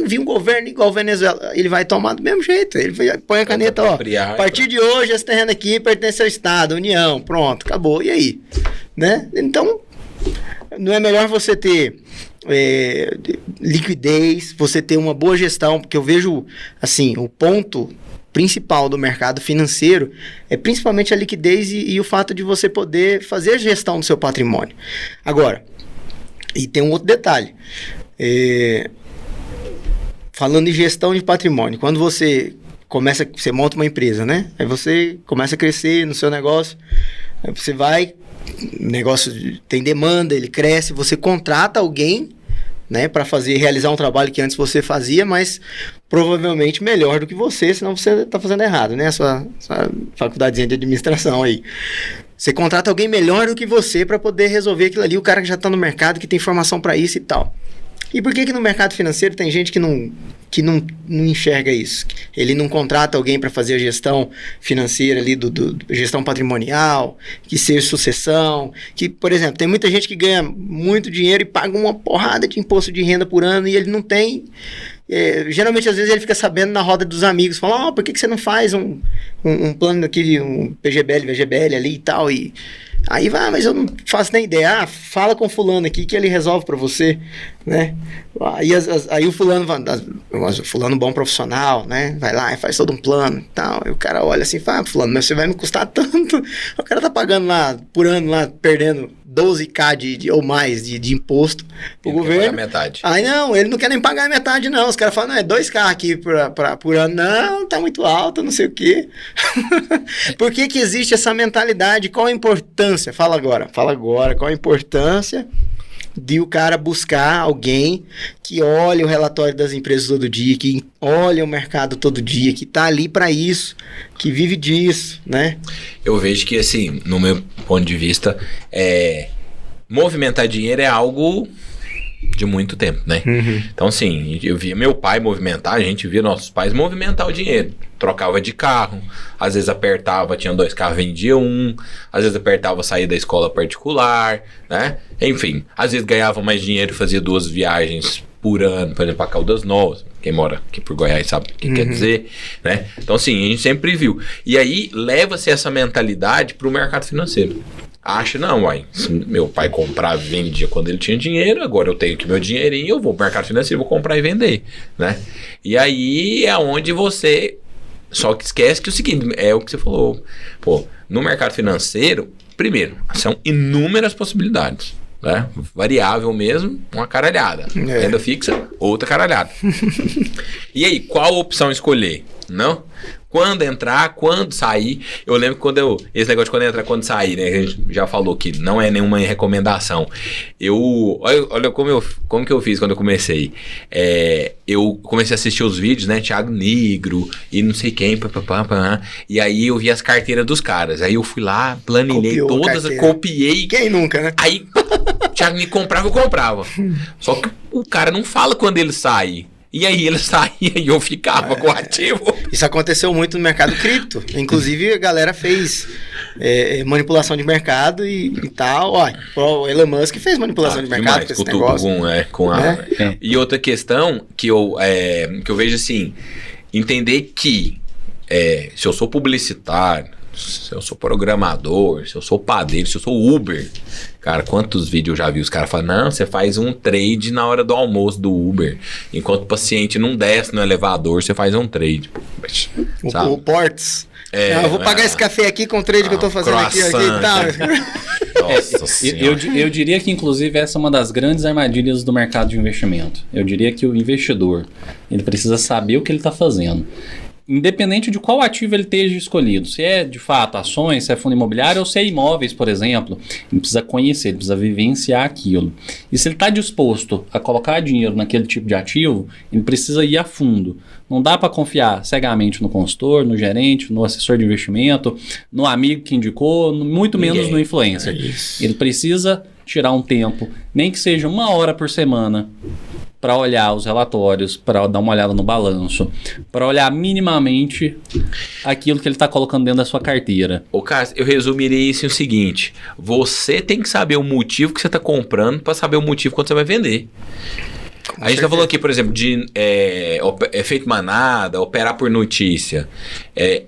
vir um governo igual a Venezuela, ele vai tomar do mesmo jeito. Ele põe a caneta, a partir de hoje esse terreno aqui pertence ao Estado, União, pronto, acabou. E aí? Né? Então, não é melhor você ter liquidez, você ter uma boa gestão, porque eu vejo, assim, o ponto principal do mercado financeiro é principalmente a liquidez e o fato de você poder fazer a gestão do seu patrimônio. Agora, e tem um outro detalhe, falando em gestão de patrimônio, quando você monta uma empresa, né? Aí você começa a crescer no seu negócio, aí você vai, o negócio tem demanda, ele cresce, você contrata alguém, né, para realizar um trabalho que antes você fazia, mas provavelmente melhor do que você, senão você está fazendo errado, né? A sua faculdadezinha de administração aí. Você contrata alguém melhor do que você para poder resolver aquilo ali, o cara que já está no mercado, que tem formação para isso e tal. E por que no mercado financeiro tem gente que não enxerga isso? Ele não contrata alguém para fazer a gestão financeira ali, gestão patrimonial, que seja sucessão, que, por exemplo, tem muita gente que ganha muito dinheiro e paga uma porrada de imposto de renda por ano e ele não tem... geralmente, às vezes, ele fica sabendo na roda dos amigos, fala, por que você não faz um plano aqui, um PGBL, VGBL ali e tal, e... Aí vai, mas eu não faço nem ideia. Fala com o fulano aqui que ele resolve para você, né? Aí o fulano fulano bom profissional, né? Vai lá e faz todo um plano e tal. E o cara olha assim, fala, fulano, mas você vai me custar tanto. O cara tá pagando lá, por ano, lá, perdendo 12k ou mais de imposto pro governo. Pagar metade. Aí não, ele não quer nem pagar a metade, não. Os caras falam, não, é 2k aqui por ano. Não, tá muito alto, não sei o quê. Por que existe essa mentalidade? Qual a importância? Fala agora, qual a importância de o cara buscar alguém que olha o relatório das empresas todo dia, que olha o mercado todo dia, que tá ali para isso, que vive disso, né? Eu vejo que, assim, no meu ponto de vista, movimentar dinheiro é algo de muito tempo, né? Uhum. Então, assim, eu via meu pai movimentar, a gente via nossos pais movimentar o dinheiro. Trocava de carro, às vezes apertava, tinha 2 carros, vendia um, às vezes apertava, saía da escola particular, né? Enfim, às vezes ganhava mais dinheiro e fazia 2 viagens por ano, por exemplo, para Caldas Novas. Quem mora aqui por Goiás sabe o que quer dizer, né? Então, assim, a gente sempre viu. E aí, leva-se essa mentalidade para o mercado financeiro. Acha, não, se meu pai comprava e vendia quando ele tinha dinheiro, agora eu tenho aqui meu dinheirinho, eu vou pro mercado financeiro, vou comprar e vender, né? E aí é onde você... Só que esquece que o seguinte, é o que você falou, no mercado financeiro, primeiro, são inúmeras possibilidades. né? Variável mesmo, uma caralhada. Renda fixa, outra caralhada. E aí, qual opção escolher? Não? Quando entrar, quando sair. Eu lembro que esse negócio de quando entrar, quando sair, né? A gente já falou que não é nenhuma recomendação. Olha como que eu fiz quando eu comecei. Eu comecei a assistir os vídeos, né? Thiago Negro e não sei quem. E aí eu vi as carteiras dos caras. Aí eu fui lá, planilhei todas, copiei. Quem nunca, né? Aí o Thiago me comprava, eu comprava. Só que o cara não fala quando ele sai. E aí ele saía e eu ficava com o ativo. Isso aconteceu muito no mercado cripto. Inclusive a galera fez manipulação de mercado e tal. O Elon Musk fez manipulação de mercado com esse negócio. E outra questão que eu vejo assim, entender que se eu sou publicitário, se eu sou programador, se eu sou padeiro, se eu sou Uber, cara, quantos vídeos eu já vi os caras falando, não, você faz um trade na hora do almoço do Uber, enquanto o paciente não desce no elevador, você faz um trade. O Ports. Eu vou pagar esse café aqui com o trade que eu tô fazendo aqui e tal. Nossa senhora. Eu diria que, inclusive, essa é uma das grandes armadilhas do mercado de investimento. Eu diria que o investidor, ele precisa saber o que ele está fazendo. Independente de qual ativo ele esteja escolhido, se é de fato ações, se é fundo imobiliário ou se é imóveis, por exemplo, ele precisa conhecer, ele precisa vivenciar aquilo. E se ele está disposto a colocar dinheiro naquele tipo de ativo, ele precisa ir a fundo. Não dá para confiar cegamente no consultor, no gerente, no assessor de investimento, no amigo que indicou, muito menos no influencer. Ele precisa tirar um tempo, nem que seja 1 hora por semana, para olhar os relatórios, para dar uma olhada no balanço, para olhar minimamente aquilo que ele está colocando dentro da sua carteira. Ô, Cássio, eu resumiria isso em o seguinte: você tem que saber o motivo que você está comprando para saber o motivo quando você vai vender. A gente tá falando aqui, por exemplo, de efeito manada, operar por notícia.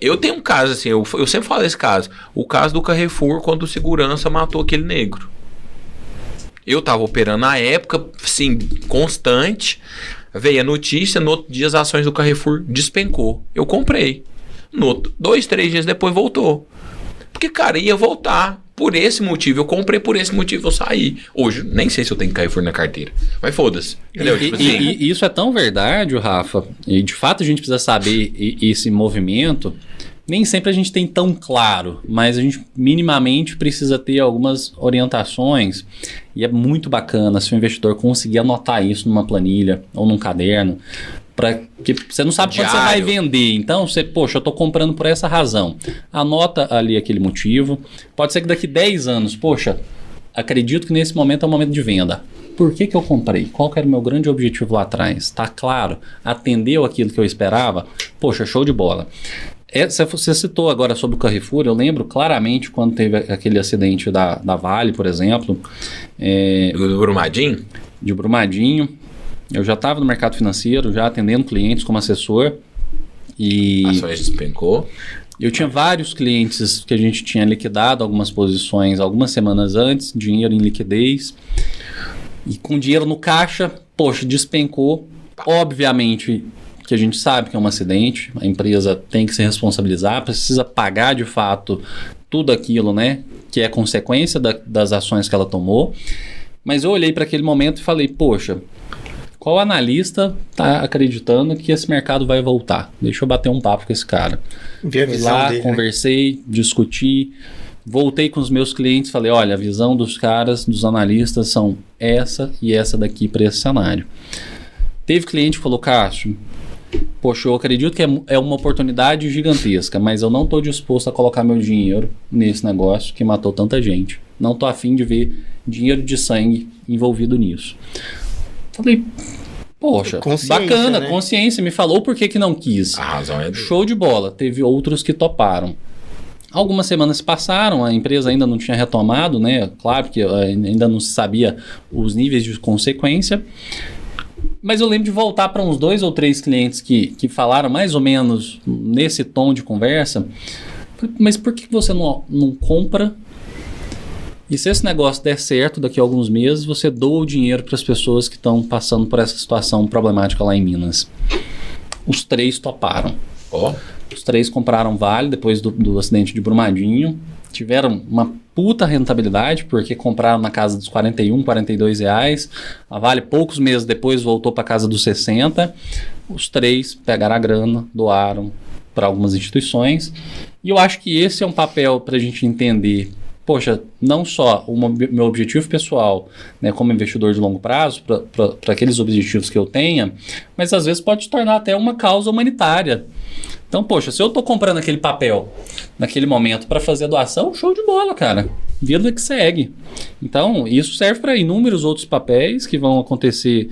Eu tenho um caso assim, eu sempre falo desse caso. O caso do Carrefour, quando o segurança matou aquele negro. Eu tava operando na época, assim, constante. Veio a notícia, no outro dia as ações do Carrefour despencou. Eu comprei. 2, 3 dias depois voltou. Porque, cara, ia voltar. Por esse motivo, eu comprei, por esse motivo eu saí. Hoje, nem sei se eu tenho Carrefour na carteira. Mas foda-se. E isso é tão verdade, Rafa, e de fato a gente precisa saber esse movimento. Nem sempre a gente tem tão claro, mas a gente minimamente precisa ter algumas orientações. E é muito bacana se o investidor conseguir anotar isso numa planilha ou num caderno. Porque você não sabe quando você vai vender. Então, poxa, eu estou comprando por essa razão. Anota ali aquele motivo. Pode ser que daqui 10 anos, poxa, acredito que nesse momento é o momento de venda. Por que eu comprei? Qual que era o meu grande objetivo lá atrás? Está claro? Atendeu aquilo que eu esperava? Poxa, show de bola. Você citou agora sobre o Carrefour, eu lembro claramente quando teve aquele acidente da Vale, por exemplo. Do Brumadinho? De Brumadinho. Eu já estava no mercado financeiro, já atendendo clientes como assessor. E ações despencou. Eu tinha vários clientes que a gente tinha liquidado algumas posições algumas semanas antes, dinheiro em liquidez. E com dinheiro no caixa, poxa, despencou. Obviamente que a gente sabe que é um acidente, a empresa tem que se responsabilizar, precisa pagar de fato tudo aquilo, né, que é consequência das ações que ela tomou. Mas eu olhei para aquele momento e falei, poxa, qual analista está acreditando que esse mercado vai voltar? Deixa eu bater um papo com esse cara. Vi a visão lá, dele, conversei, né? Discuti, voltei com os meus clientes, falei, olha, a visão dos caras, dos analistas são essa e essa daqui para esse cenário. Teve cliente que falou, Cássio, poxa, eu acredito que é uma oportunidade gigantesca, mas eu não estou disposto a colocar meu dinheiro nesse negócio que matou tanta gente. Não estou afim de ver dinheiro de sangue envolvido nisso. Falei, poxa, bacana, né? Consciência, me falou por que não quis. A razão é show de bola. Teve outros que toparam. Algumas semanas se passaram, a empresa ainda não tinha retomado, né? Claro que ainda não se sabia os níveis de consequência. Mas eu lembro de voltar para uns 2 ou 3 clientes que falaram mais ou menos nesse tom de conversa. Mas por que você não compra? E se esse negócio der certo daqui a alguns meses, você doa o dinheiro para as pessoas que estão passando por essa situação problemática lá em Minas. Os 3 toparam. Os 3 compraram Vale depois do acidente de Brumadinho. tiveram uma puta rentabilidade, porque compraram na casa dos R$41, R$42. A Vale, poucos meses depois, voltou para a casa dos 60. Os 3 pegaram a grana, doaram para algumas instituições. E eu acho que esse é um papel para a gente entender. Poxa, não só o meu objetivo pessoal, né, como investidor de longo prazo, para aqueles objetivos que eu tenha, mas às vezes pode se tornar até uma causa humanitária. Então, poxa, se eu estou comprando aquele papel naquele momento para fazer a doação, show de bola, cara. Vida que segue. Então, isso serve para inúmeros outros papéis que vão acontecer,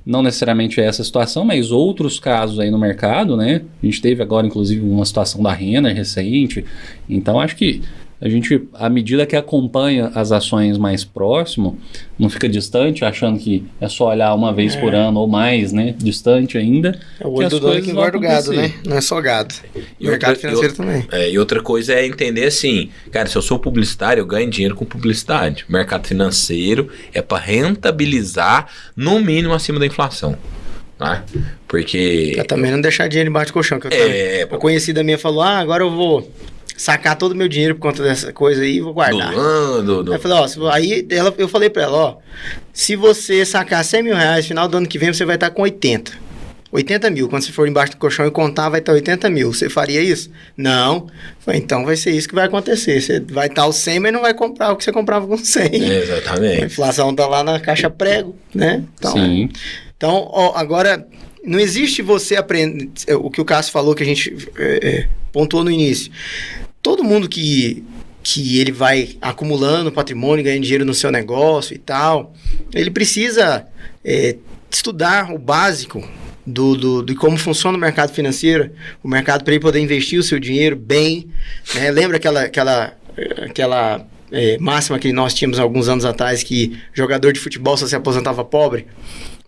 não necessariamente essa situação, mas outros casos aí no mercado, né? A gente teve agora, inclusive, uma situação da Renner recente. Então, acho que a gente, à medida que acompanha as ações mais próximo, não fica distante, achando que é só olhar uma vez por ano ou mais, né? Distante ainda. É o olho do dono que engorda o gado, né? Não é só gado. O mercado financeiro também. E outra coisa é entender assim, cara, se eu sou publicitário, eu ganho dinheiro com publicidade. O mercado financeiro é para rentabilizar no mínimo acima da inflação. Tá? Porque... Pra também não deixar dinheiro embaixo do colchão. Que eu conhecida minha falou, agora eu vou sacar todo o meu dinheiro por conta dessa coisa aí e vou guardar. Doando. Aí eu falei, eu falei pra ela, se você sacar R$100 mil, final do ano que vem você vai estar com 80 mil. Quando você for embaixo do colchão e contar, vai estar 80 mil. Você faria isso? Não. Falei, então vai ser isso que vai acontecer. Você vai estar os 100, mas não vai comprar o que você comprava com 100. Exatamente. A inflação tá lá na caixa prego, né? Então, sim. Então, agora, não existe você aprender... O que o Cássio falou, que a gente pontuou no início. Todo mundo que ele vai acumulando patrimônio, ganhando dinheiro no seu negócio e tal, ele precisa estudar o básico de como funciona o mercado financeiro, o mercado para ele poder investir o seu dinheiro bem, né? Lembra aquela máxima que nós tínhamos alguns anos atrás, que jogador de futebol só se aposentava pobre?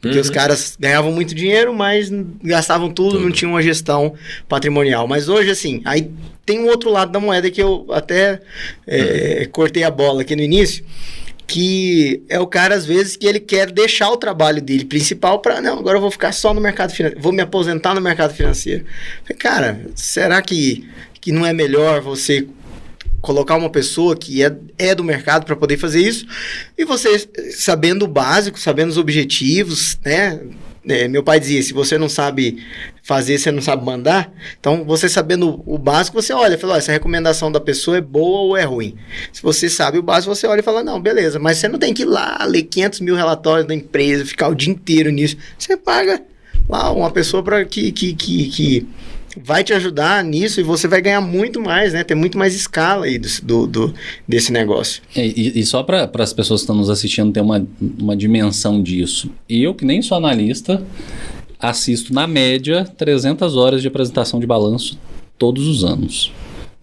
Porque os caras ganhavam muito dinheiro, mas gastavam tudo, não tinham uma gestão patrimonial. Mas hoje, assim, aí tem um outro lado da moeda que eu até cortei a bola aqui no início, que é o cara, às vezes, que ele quer deixar o trabalho dele principal para, não, agora eu vou ficar só no mercado financeiro, vou me aposentar no mercado financeiro. Cara, será que não é melhor você colocar uma pessoa que é do mercado para poder fazer isso, e você sabendo o básico, sabendo os objetivos, né? Meu pai dizia, se você não sabe fazer, você não sabe mandar. Então, você sabendo o básico, você olha e fala, essa recomendação da pessoa é boa ou é ruim. Se você sabe o básico, você olha e fala, não, beleza, mas você não tem que ir lá ler 500 mil relatórios da empresa, ficar o dia inteiro nisso. Você paga lá uma pessoa para que vai te ajudar nisso, e você vai ganhar muito mais, né? Ter muito mais escala aí desse negócio. E só para as pessoas que estão nos assistindo ter uma dimensão disso. Eu, que nem sou analista, assisto na média 300 horas de apresentação de balanço todos os anos.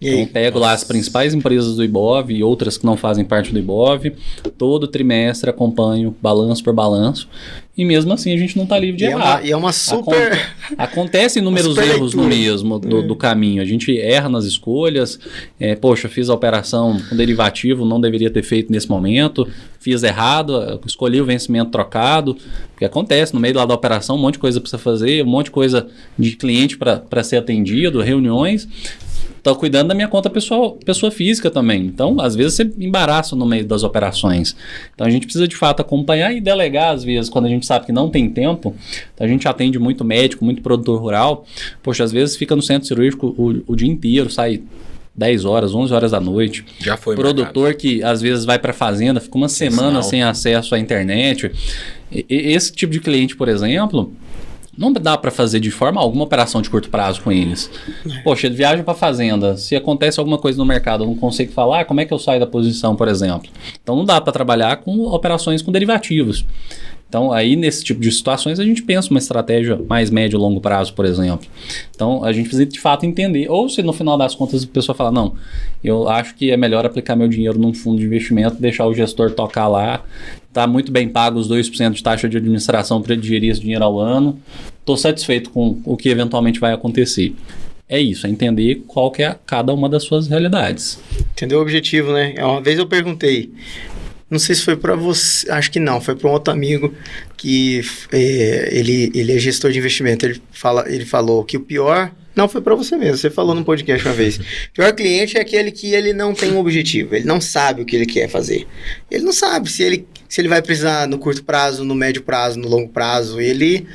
Então, pego lá as principais empresas do Ibov e outras que não fazem parte do Ibov. Todo trimestre acompanho balanço por balanço. E mesmo assim a gente não está livre de errar. E é uma super... Acontecem inúmeros erros no mesmo do caminho. A gente erra nas escolhas. Poxa, fiz a operação com derivativo, não deveria ter feito nesse momento. Fiz errado, escolhi o vencimento trocado. Porque acontece, no meio lá da operação, um monte de coisa para você fazer, um monte de coisa de cliente para ser atendido, reuniões. Estou cuidando da minha conta pessoa física também. Então, às vezes, você embaraça no meio das operações. Então, a gente precisa, de fato, acompanhar e delegar, às vezes, quando a gente sabe que não tem tempo. Então, a gente atende muito médico, muito produtor rural. Poxa, às vezes, fica no centro cirúrgico o dia inteiro, sai 10 horas, 11 horas da noite. Já foi produtor marcado. Que, às vezes, vai para a fazenda, fica uma semana sem acesso à internet. Esse tipo de cliente, por exemplo... Não dá para fazer de forma alguma operação de curto prazo com eles. Poxa, ele viaja para fazenda. Se acontece alguma coisa no mercado, eu não consigo falar, como é que eu saio da posição, por exemplo? Então, não dá para trabalhar com operações com derivativos. Então, aí, nesse tipo de situações, a gente pensa uma estratégia mais médio e longo prazo, por exemplo. Então, a gente precisa, de fato, entender. Ou se, no final das contas, a pessoa fala, não, eu acho que é melhor aplicar meu dinheiro num fundo de investimento, deixar o gestor tocar lá, tá muito bem pago os 2% de taxa de administração para digerir esse dinheiro ao ano, estou satisfeito com o que eventualmente vai acontecer. É isso, é entender qual que é cada uma das suas realidades. Entender o objetivo, né? Uma vez eu perguntei, não sei se foi para você, acho que não, foi para um outro amigo que ele é gestor de investimento. Ele falou que o pior Não, foi para você mesmo. Você falou num podcast uma vez. Pior cliente é aquele que ele não tem um objetivo. Ele não sabe o que ele quer fazer. Ele não sabe se ele vai precisar no curto prazo, no médio prazo, no longo prazo. Ele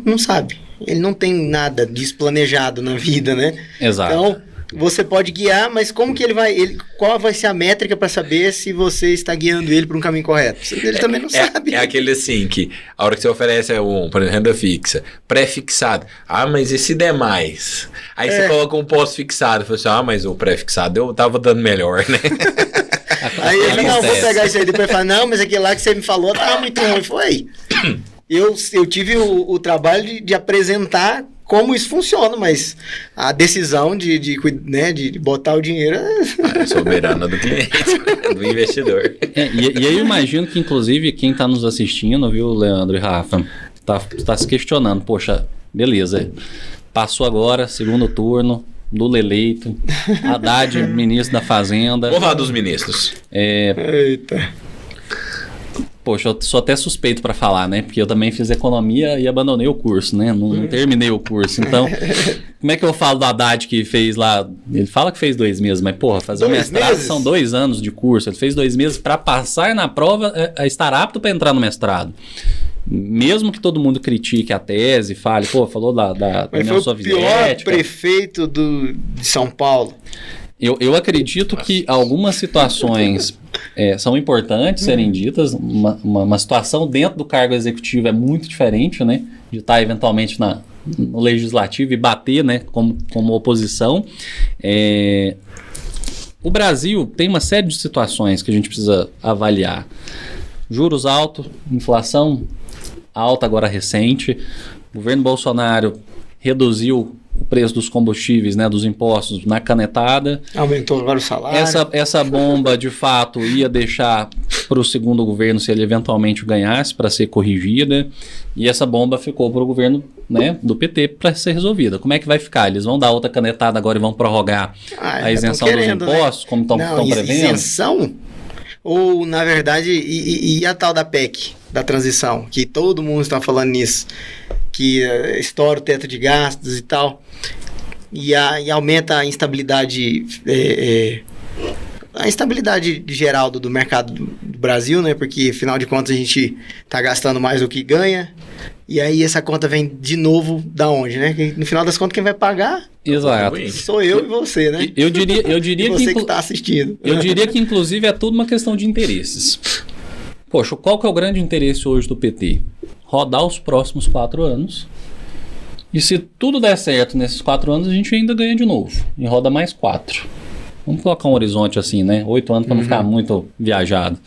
não sabe. Ele não tem nada disso planejado na vida, né? Exato. Então, você pode guiar, mas como que ele vai... qual vai ser a métrica para saber se você está guiando ele para um caminho correto? Ele também não sabe. É aquele assim, que a hora que você oferece por exemplo, renda fixa, pré-fixado. Ah, mas e se der mais? Aí você coloca um pós-fixado. Você fala assim, mas o pré-fixado eu tava dando melhor, né? Aí ele, não, vou pegar isso aí depois e falar, não, mas aquele lá que você me falou tava muito ruim. Foi. Eu tive o trabalho de apresentar como isso funciona, mas a decisão de botar o dinheiro é soberana do cliente, do investidor. E aí eu imagino que, inclusive, quem está nos assistindo, viu, Leandro e Rafa, tá se questionando, poxa, beleza, passou agora, segundo turno, Lula eleito, Haddad, ministro da Fazenda. Vamos falar dos ministros. Eita. Poxa, eu sou até suspeito para falar, né? Porque eu também fiz economia e abandonei o curso, né? Não terminei o curso. Então, como é que eu falo do Haddad que fez lá... Ele fala que fez 2 meses, mas, porra, fazer um mestrado são 2 anos de curso. Ele fez 2 meses para passar na prova, estar apto para entrar no mestrado. Mesmo que todo mundo critique a tese, fale, falou da União Soviética... Mas foi o pior prefeito de São Paulo. Eu acredito que algumas situações são importantes serem ditas. Uma situação dentro do cargo executivo é muito diferente, né? De estar eventualmente no legislativo e bater, né? Como oposição. O Brasil tem uma série de situações que a gente precisa avaliar. Juros altos, inflação alta agora recente. O governo Bolsonaro reduziu o preço dos combustíveis, né, dos impostos na canetada. Aumentou agora o salário. Essa bomba, de fato, ia deixar para o segundo governo, se ele eventualmente ganhasse, para ser corrigida. E essa bomba ficou para o governo, né, do PT para ser resolvida. Como é que vai ficar? Eles vão dar outra canetada agora e vão prorrogar a isenção dos impostos, né? Como estão prevendo? Isenção? Ou, na verdade, e a tal da PEC, da transição, que todo mundo está falando nisso, que estoura o teto de gastos e tal, e aumenta a instabilidade, a instabilidade geral do mercado do Brasil, né? Porque, afinal de contas, a gente está gastando mais do que ganha, e aí essa conta vem de novo da onde, né? No final das contas, quem vai pagar... Exato. Sou eu e você, né? Eu diria você que está assistindo. Eu diria que, inclusive, é tudo uma questão de interesses. Poxa, qual que é o grande interesse hoje do PT? Rodar os próximos 4 anos. E se tudo der certo nesses 4 anos, a gente ainda ganha de novo. E roda mais 4. Vamos colocar um horizonte assim, né? 8 anos para não ficar muito viajado.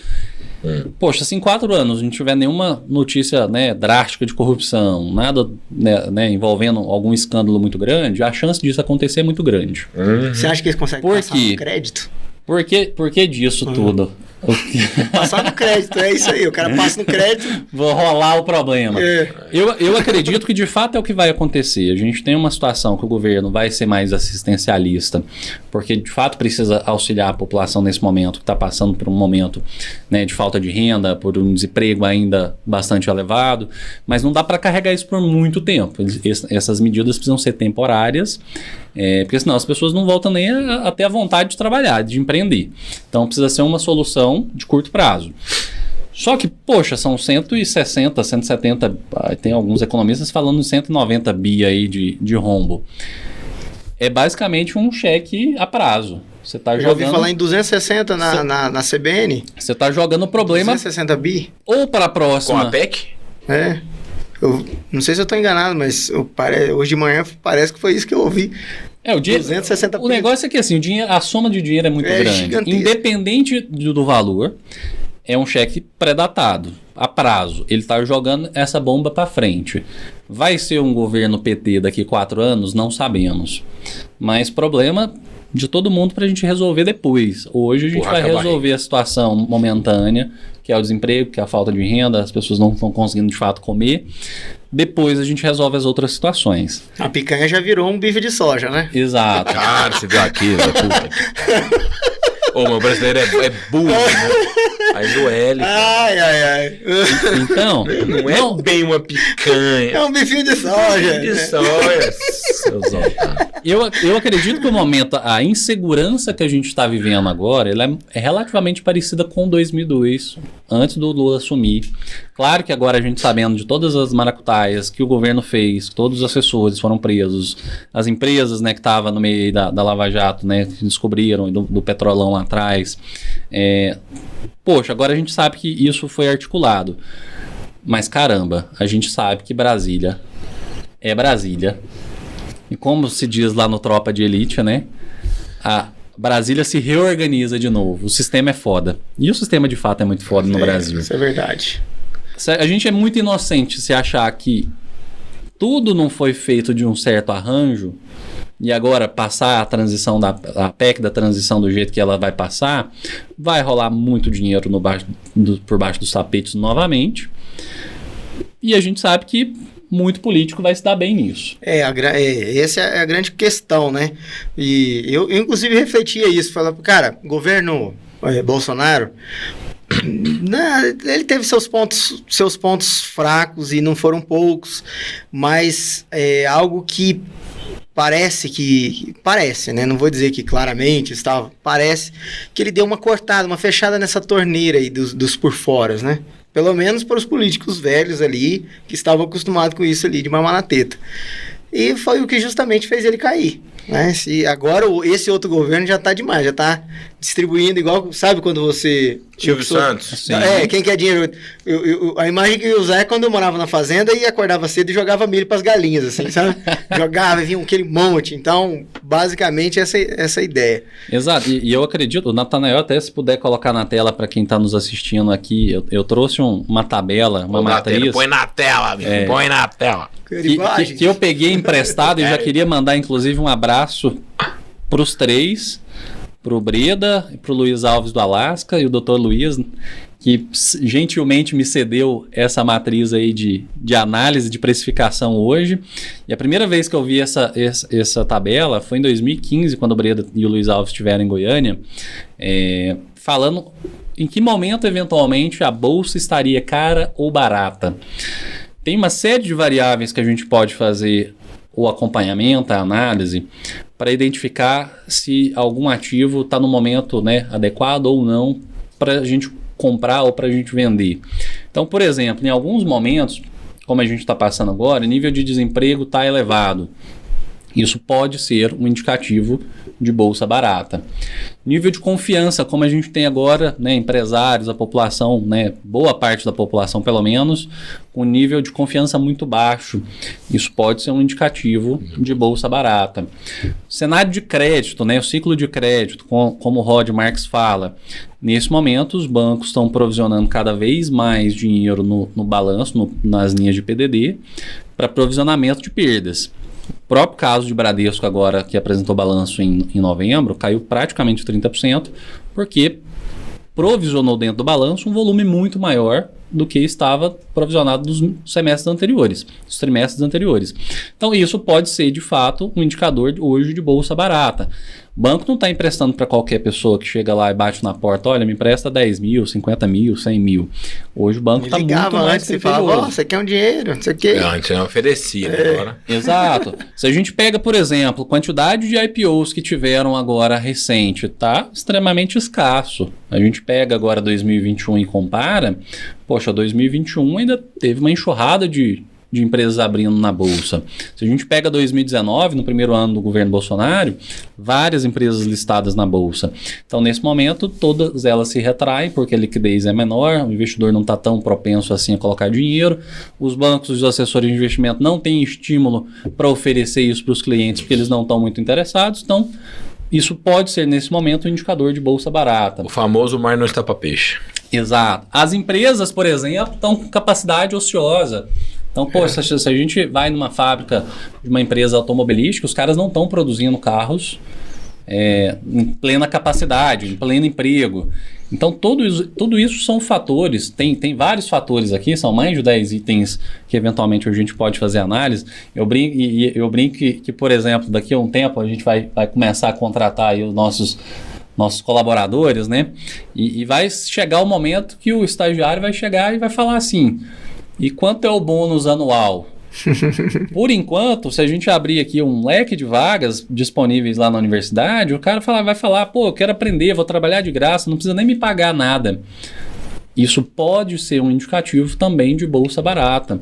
Poxa, se em 4 anos a gente tiver nenhuma notícia, né, drástica de corrupção, nada, né, envolvendo algum escândalo muito grande, a chance disso acontecer é muito grande. Você acha que eles conseguem passar no crédito? Por que disso tudo? Passar no crédito, é isso aí. O cara passa no crédito. Vou rolar o problema. Eu acredito que de fato é o que vai acontecer. A gente tem uma situação que o governo vai ser mais assistencialista, porque de fato precisa auxiliar a população nesse momento, que está passando por um momento, né, de falta de renda, por um desemprego ainda bastante elevado, mas não dá para carregar isso por muito tempo. Essas medidas precisam ser temporárias, porque senão as pessoas não voltam nem a ter a vontade de trabalhar, de empreender. Então precisa ser uma solução de curto prazo. Só que, poxa, são 160, 170, tem alguns economistas falando de 190 bi aí de rombo. É basicamente um cheque a prazo. Você tá já ouvi falar em 260 na CBN. Você está jogando o problema 260 bi. Ou para a próxima. Com a PEC? Eu não sei se eu estou enganado, mas hoje de manhã parece que foi isso que eu ouvi. O negócio é que assim, a soma de dinheiro é muito grande. Gigantesco. Independente do valor, é um cheque pré-datado, a prazo. Ele está jogando essa bomba para frente. Vai ser um governo PT daqui 4 anos? Não sabemos. Mas problema de todo mundo para a gente resolver depois. Hoje a gente vai resolver a situação momentânea, que é o desemprego, que é a falta de renda, as pessoas não estão conseguindo de fato comer. Depois a gente resolve as outras situações. A picanha já virou um bife de soja, né? Exato. Cara, você viu aquilo, puta. Ô, meu brasileiro é burro, né? Faz o L. Ai. Então, Não é bem uma picanha. É um bifinho de soja. De soja. Seus otários. eu acredito que o momento, a insegurança que a gente está vivendo agora, ela é relativamente parecida com 2002, antes do Lula assumir. Claro que agora a gente sabendo de todas as maracutaias que o governo fez, que todos os assessores foram presos, as empresas, né, que estavam no meio da Lava Jato, né, que descobriram do petrolão lá atrás. Poxa, agora a gente sabe que isso foi articulado. Mas caramba, a gente sabe que Brasília é Brasília. E como se diz lá no Tropa de Elite, né? A Brasília se reorganiza de novo. O sistema é foda. E o sistema de fato é muito foda no Brasil. Isso é verdade. A gente é muito inocente se achar que tudo não foi feito de um certo arranjo e agora passar a transição a PEC da transição do jeito que ela vai passar, vai rolar muito dinheiro por baixo dos tapetes novamente. E a gente sabe que muito político vai se dar bem nisso. Essa é a grande questão, né? E eu inclusive refletia isso, falava, cara, governo Bolsonaro, ele teve seus pontos fracos e não foram poucos, mas é algo que parece, né? Não vou dizer que claramente estava, parece que ele deu uma cortada, uma fechada nessa torneira aí dos por fora, né? Pelo menos para os políticos velhos ali, que estavam acostumados com isso ali, de mamar na teta. E foi o que justamente fez ele cair. Né? Agora esse outro governo já está demais, já está distribuindo igual, sabe quando você... Silvio Santos. Sim. Quem quer dinheiro... a imagem que eu ia usar é quando eu morava na fazenda e acordava cedo e jogava milho para as galinhas, assim, sabe? Jogava e vinha aquele monte. Então, basicamente, essa é a ideia. Exato, e eu acredito, o Natanael, até se puder colocar na tela para quem está nos assistindo aqui, eu trouxe uma tabela, uma matriz... Põe na tela, amigo, põe na tela. Que eu peguei emprestado e já queria mandar, inclusive, um abraço para os três, para o Breda, para o Luiz Alves do Alasca e o Dr. Luiz, que gentilmente me cedeu essa matriz aí de análise de precificação hoje. E a primeira vez que eu vi essa tabela foi em 2015, quando o Breda e o Luiz Alves estiveram em Goiânia, falando em que momento, eventualmente, a bolsa estaria cara ou barata. Tem uma série de variáveis que a gente pode fazer o acompanhamento, a análise, para identificar se algum ativo está no momento, né, adequado ou não para a gente comprar ou para a gente vender. Então, por exemplo, em alguns momentos, como a gente está passando agora, o nível de desemprego está elevado. Isso pode ser um indicativo de bolsa barata. Nível de confiança, como a gente tem agora, né, empresários, a população, né, boa parte da população pelo menos, com nível de confiança muito baixo. Isso pode ser um indicativo de bolsa barata. Cenário de crédito, né, o ciclo de crédito, como o Rod Marx fala. Nesse momento, os bancos estão provisionando cada vez mais dinheiro no balanço, nas linhas de PDD, para provisionamento de perdas. O próprio caso de Bradesco agora, que apresentou balanço em novembro, caiu praticamente 30%, porque provisionou dentro do balanço um volume muito maior do que estava provisionado dos semestres anteriores, dos trimestres anteriores. Então isso pode ser, de fato, um indicador hoje de bolsa barata. O banco não está emprestando para qualquer pessoa que chega lá e bate na porta, olha, me empresta 10 mil, 50 mil, 100 mil. Hoje o banco está muito mais antes e falava, você quer um dinheiro, não sei o quê. Antes eu oferecia, agora. Exato. Se a gente pega, por exemplo, quantidade de IPOs que tiveram agora recente, está extremamente escasso. A gente pega agora 2021 e compara, poxa, 2021 ainda teve uma enxurrada de empresas abrindo na bolsa. Se a gente pega 2019, no primeiro ano do governo Bolsonaro, várias empresas listadas na bolsa. Então, nesse momento, todas elas se retraem porque a liquidez é menor, o investidor não está tão propenso assim a colocar dinheiro, os bancos e os assessores de investimento não têm estímulo para oferecer isso para os clientes porque eles não estão muito interessados, então isso pode ser, nesse momento, um indicador de bolsa barata. O famoso mar não está para peixe. Exato. As empresas, por exemplo, estão com capacidade ociosa. Então, poxa, se a gente vai numa fábrica de uma empresa automobilística, os caras não estão produzindo carros em plena capacidade, em pleno emprego. Então, tudo isso são fatores, tem vários fatores aqui, são mais de 10 itens que eventualmente a gente pode fazer análise. Eu brinco que, por exemplo, daqui a um tempo a gente vai começar a contratar aí os nossos nossos colaboradores, né? E vai chegar o momento que o estagiário vai chegar e vai falar assim, e quanto é o bônus anual? Por enquanto, se a gente abrir aqui um leque de vagas disponíveis lá na universidade, o cara vai falar, pô, eu quero aprender, vou trabalhar de graça, não precisa nem me pagar nada. Isso pode ser um indicativo também de bolsa barata.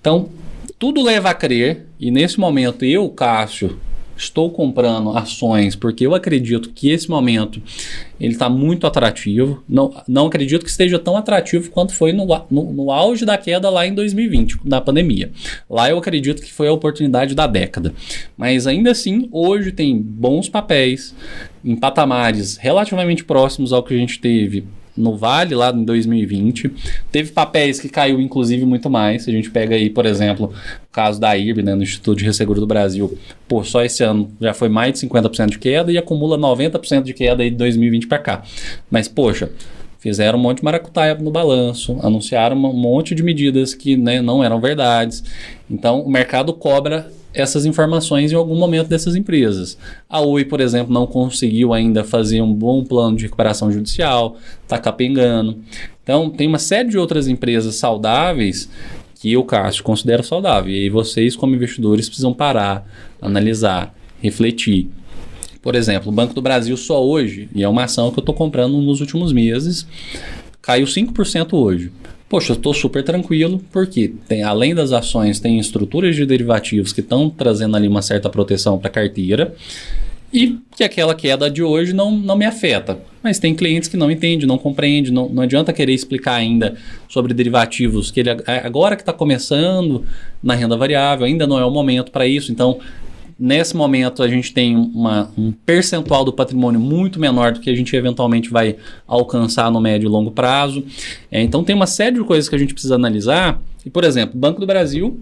Então, tudo leva a crer, e nesse momento eu, Cássio, estou comprando ações porque eu acredito que esse momento ele está muito atrativo. Não acredito que esteja tão atrativo quanto foi no auge da queda lá em 2020, da pandemia. Lá eu acredito que foi a oportunidade da década. Mas ainda assim, hoje tem bons papéis em patamares relativamente próximos ao que a gente teve no Vale, lá em 2020. Teve papéis que caiu, inclusive, muito mais. Se a gente pega aí, por exemplo, o caso da IRB, né, no Instituto de Resseguro do Brasil, pô, só esse ano já foi mais de 50% de queda e acumula 90% de queda aí de 2020 para cá. Mas, poxa, fizeram um monte de maracutaia no balanço, anunciaram um monte de medidas que, né, não eram verdades. Então, o mercado cobra essas informações em algum momento dessas empresas. A Oi, por exemplo, não conseguiu ainda fazer um bom plano de recuperação judicial, está capengando. Então, tem uma série de outras empresas saudáveis que eu, Cássio, considero saudável. E aí vocês, como investidores, precisam parar, analisar, refletir. Por exemplo, o Banco do Brasil só hoje, e é uma ação que eu estou comprando nos últimos meses, caiu 5% hoje. Poxa, eu estou super tranquilo, porque além das ações, tem estruturas de derivativos que estão trazendo ali uma certa proteção para a carteira, e que aquela queda de hoje não me afeta. Mas tem clientes que não entendem, não compreendem, não adianta querer explicar ainda sobre derivativos, que ele agora que está começando na renda variável, ainda não é o momento para isso. Então, nesse momento, a gente tem um percentual do patrimônio muito menor do que a gente eventualmente vai alcançar no médio e longo prazo. Então, tem uma série de coisas que a gente precisa analisar. E, por exemplo, o Banco do Brasil,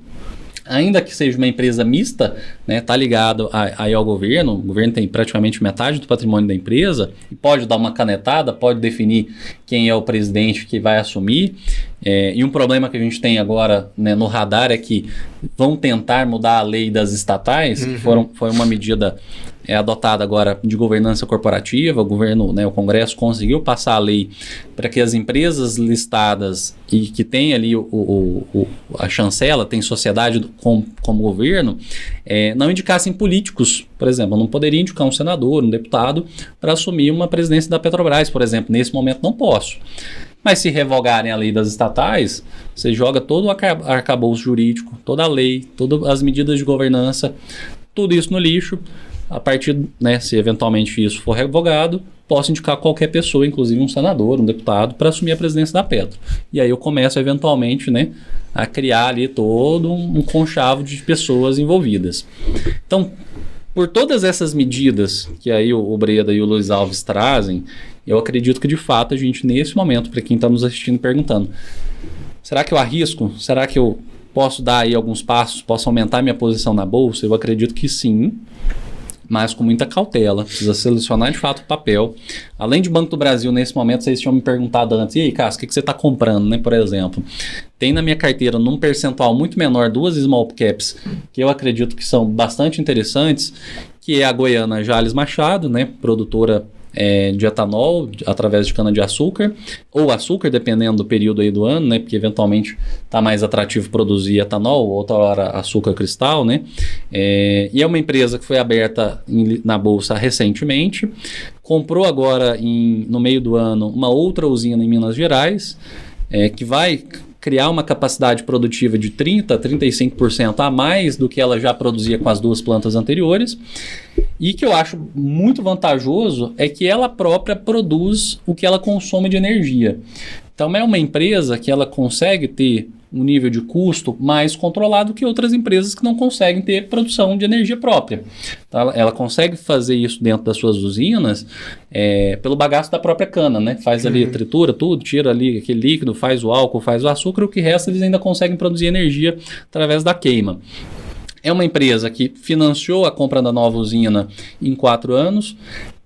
ainda que seja uma empresa mista, né, tá ligado aí ao governo, o governo tem praticamente metade do patrimônio da empresa, e pode dar uma canetada, pode definir quem é o presidente que vai assumir. E um problema que a gente tem agora, né, no radar é que vão tentar mudar a lei das estatais, que foi uma medida adotada agora de governança corporativa. O governo, né, o Congresso conseguiu passar a lei para que as empresas listadas e que tem ali a chancela, tem sociedade como governo, não indicassem políticos. Por exemplo, não poderia indicar um senador, um deputado para assumir uma presidência da Petrobras, por exemplo. Nesse momento não posso. Mas se revogarem a lei das estatais, você joga todo o arcabouço jurídico, toda a lei, todas as medidas de governança, tudo isso no lixo. A partir, né, se eventualmente isso for revogado, posso indicar qualquer pessoa, inclusive um senador, um deputado, para assumir a presidência da Petro. E aí eu começo eventualmente, né, a criar ali todo um conchavo de pessoas envolvidas. Então, por todas essas medidas que aí o Breda e o Luiz Alves trazem, eu acredito que de fato a gente, nesse momento, para quem está nos assistindo perguntando, será que eu arrisco? Será que eu posso dar aí alguns passos? Posso aumentar minha posição na bolsa? Eu acredito que sim, mas com muita cautela. Precisa selecionar de fato o papel. Além de Banco do Brasil, nesse momento, vocês tinham me perguntado antes, e aí, Cássio, o que você está comprando, né? Por exemplo, tem na minha carteira, num percentual muito menor, 2 small caps, que eu acredito que são bastante interessantes, que é a goiana Jalles Machado, né? Produtora de etanol através de cana-de-açúcar, ou açúcar, dependendo do período aí do ano, né? Porque eventualmente está mais atrativo produzir etanol, outra hora açúcar cristal, né? E é uma empresa que foi aberta na bolsa recentemente, comprou agora no meio do ano uma outra usina em Minas Gerais, que vai criar uma capacidade produtiva de 30% a 35% a mais do que ela já produzia com as 2 plantas anteriores. E que eu acho muito vantajoso é que ela própria produz o que ela consome de energia. Então é uma empresa que ela consegue ter um nível de custo mais controlado que outras empresas que não conseguem ter produção de energia própria. Então, ela consegue fazer isso dentro das suas usinas pelo bagaço da própria cana, né? Faz ali, tritura tudo, tira ali aquele líquido, faz o álcool, faz o açúcar, o que resta eles ainda conseguem produzir energia através da queima. É uma empresa que financiou a compra da nova usina em 4 anos,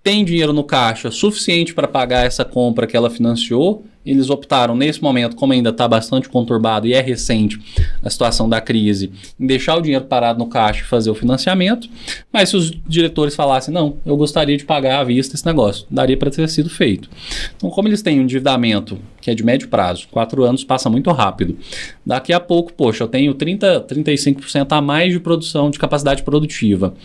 tem dinheiro no caixa suficiente para pagar essa compra que ela financiou. Eles optaram, nesse momento, como ainda está bastante conturbado e é recente a situação da crise, em deixar o dinheiro parado no caixa e fazer o financiamento. Mas se os diretores falassem, não, eu gostaria de pagar à vista esse negócio, daria para ter sido feito. Então, como eles têm um endividamento que é de médio prazo, 4 anos passa muito rápido. Daqui a pouco, poxa, eu tenho 35% a mais de produção, de capacidade produtiva.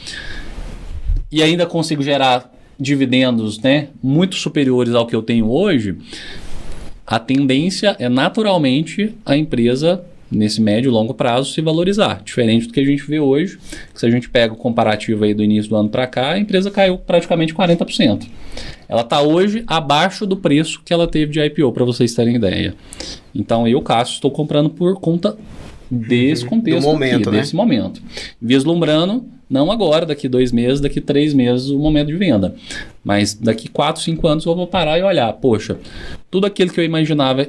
E ainda consigo gerar dividendos, né, muito superiores ao que eu tenho hoje. A tendência é naturalmente a empresa, nesse médio e longo prazo, se valorizar. Diferente do que a gente vê hoje, que se a gente pega o comparativo aí do início do ano para cá, a empresa caiu praticamente 40%. Ela está hoje abaixo do preço que ela teve de IPO, para vocês terem ideia. Então eu, Cássio, estou comprando por conta desse contexto do momento, aqui, desse momento. Vislumbrando, não agora, daqui 2 meses, daqui 3 meses, o momento de venda. Mas daqui 4, 5 anos eu vou parar e olhar, poxa, tudo aquilo que eu imaginava,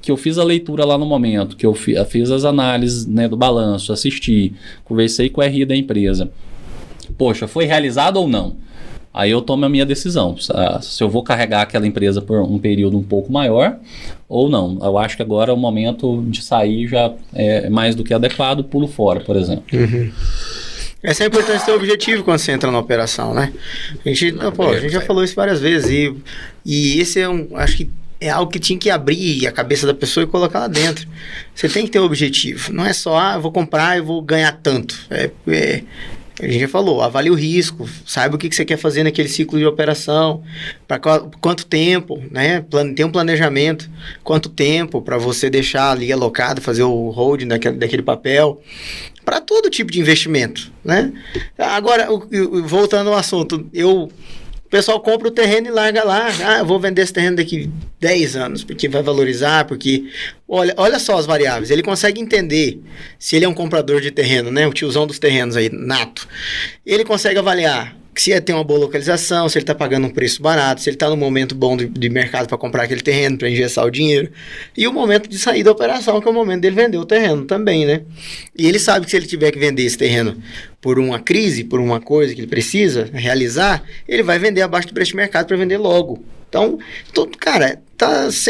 que eu fiz a leitura lá no momento, que eu fiz as análises, né, do balanço, assisti, conversei com o RI da empresa. Poxa, foi realizado ou não? Aí eu tomo a minha decisão, se eu vou carregar aquela empresa por um período um pouco maior ou não. Eu acho que agora o momento de sair já é mais do que adequado, pulo fora, por exemplo. Uhum. Essa é a importância de ter objetivo quando você entra na operação, né? A gente já falou isso várias vezes e esse acho que é algo que tinha que abrir a cabeça da pessoa e colocar lá dentro. Você tem que ter um objetivo. Não é só, eu vou comprar e vou ganhar tanto. A gente já falou, avalie o risco, saiba o que você quer fazer naquele ciclo de operação, para quanto tempo, né? Tem um planejamento, quanto tempo para você deixar ali alocado, fazer o holding daquele papel, para todo tipo de investimento, né? Agora, voltando ao assunto, o pessoal compra o terreno e larga lá. Eu vou vender esse terreno daqui 10 anos, porque vai valorizar, porque... Olha só as variáveis. Ele consegue entender se ele é um comprador de terreno, né? O tiozão dos terrenos aí, nato. Ele consegue avaliar se ele tem uma boa localização, se ele está pagando um preço barato, se ele está no momento bom de mercado para comprar aquele terreno, para injetar o dinheiro. E o momento de sair da operação, que é o momento dele vender o terreno também, né? E ele sabe que se ele tiver que vender esse terreno por uma crise, por uma coisa que ele precisa realizar, ele vai vender abaixo do preço de mercado para vender logo. Então, cara,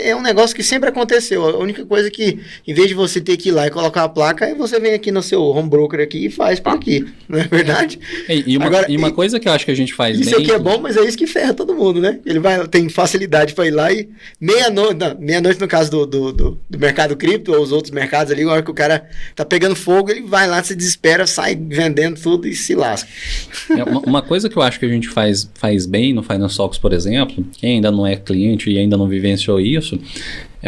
é um negócio que sempre aconteceu. A única coisa que, em vez de você ter que ir lá e colocar a placa, aí você vem aqui no seu home broker aqui e faz por aqui. Não é verdade? E uma coisa que eu acho que a gente faz isso bem... Isso aqui é bom, mas é isso que ferra todo mundo, né? Ele tem facilidade para ir lá e meia-noite no caso do mercado cripto ou os outros mercados ali, na hora que o cara tá pegando fogo, ele vai lá, se desespera, sai vendendo tudo e se lasca. Uma coisa que eu acho que a gente faz bem no Finance Talks, por exemplo, quem ainda não é cliente e ainda não vivenciou isso,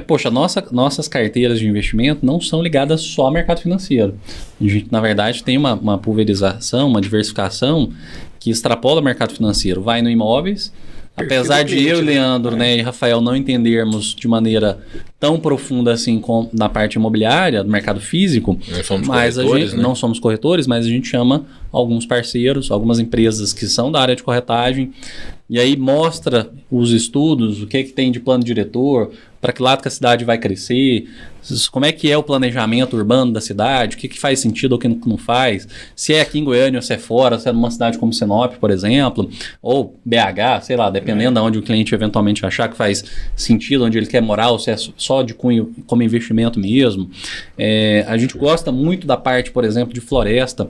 poxa, nossas carteiras de investimento não são ligadas só ao mercado financeiro. A gente, na verdade, tem uma pulverização, uma diversificação que extrapola o mercado financeiro. Vai no imóveis, apesar de eu, Leandro, né, e Rafael não entendermos de maneira tão profunda assim na parte imobiliária, do mercado físico, mas não somos corretores, mas a gente chama alguns parceiros, algumas empresas que são da área de corretagem, e aí mostra os estudos, o que tem de plano diretor, para que lado que a cidade vai crescer, como é que é o planejamento urbano da cidade, o que faz sentido ou o que não faz, se é aqui em Goiânia ou se é fora, se é numa cidade como Sinop, por exemplo, ou BH, sei lá, dependendo de onde o cliente eventualmente achar que faz sentido, onde ele quer morar, ou se é só de cunho como investimento mesmo. A gente gosta muito da parte, por exemplo, de floresta,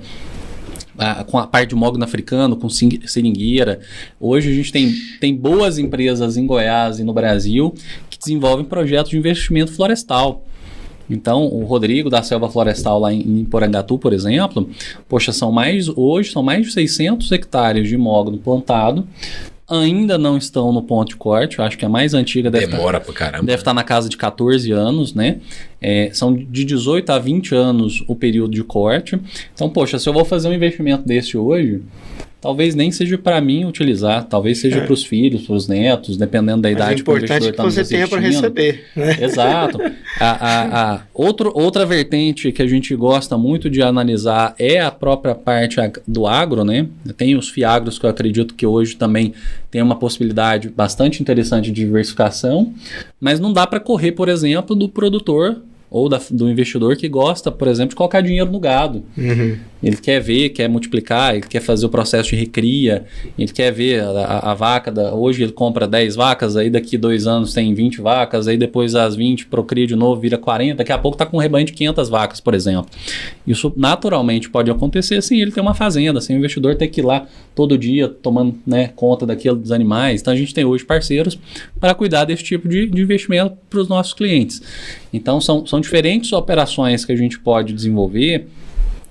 com a parte de mogno africano, com seringueira. Hoje a gente tem boas empresas em Goiás e no Brasil que desenvolvem projetos de investimento florestal. Então, o Rodrigo da Selva Florestal lá em Porangatu, por exemplo, poxa, hoje são mais de 600 hectares de mogno plantado. Ainda não estão no ponto de corte, eu acho que a mais antiga demora pra caramba. Deve estar na casa de 14 anos, né? São de 18 a 20 anos o período de corte. Então, poxa, se eu vou fazer um investimento desse hoje, talvez nem seja para mim utilizar, talvez seja para os filhos, para os netos, dependendo da idade que o investidor está nos assistindo. O importante é que você tenha para receber. Né? Exato. Outra vertente que a gente gosta muito de analisar é a própria parte do agro, né? Tem os fiagros que eu acredito que hoje também tem uma possibilidade bastante interessante de diversificação, mas não dá para correr, por exemplo, do produtor ou do investidor que gosta, por exemplo, de colocar dinheiro no gado. Ele quer ver, quer multiplicar, ele quer fazer o processo de recria, ele quer ver a vaca, hoje ele compra 10 vacas, aí daqui 2 anos tem 20 vacas, aí depois as 20 procria de novo, vira 40, daqui a pouco está com um rebanho de 500 vacas, por exemplo. Isso naturalmente pode acontecer sem ele ter uma fazenda, sem o investidor ter que ir lá todo dia tomando, né, conta dos animais. Então a gente tem hoje parceiros para cuidar desse tipo de investimento para os nossos clientes. Então são diferentes operações que a gente pode desenvolver.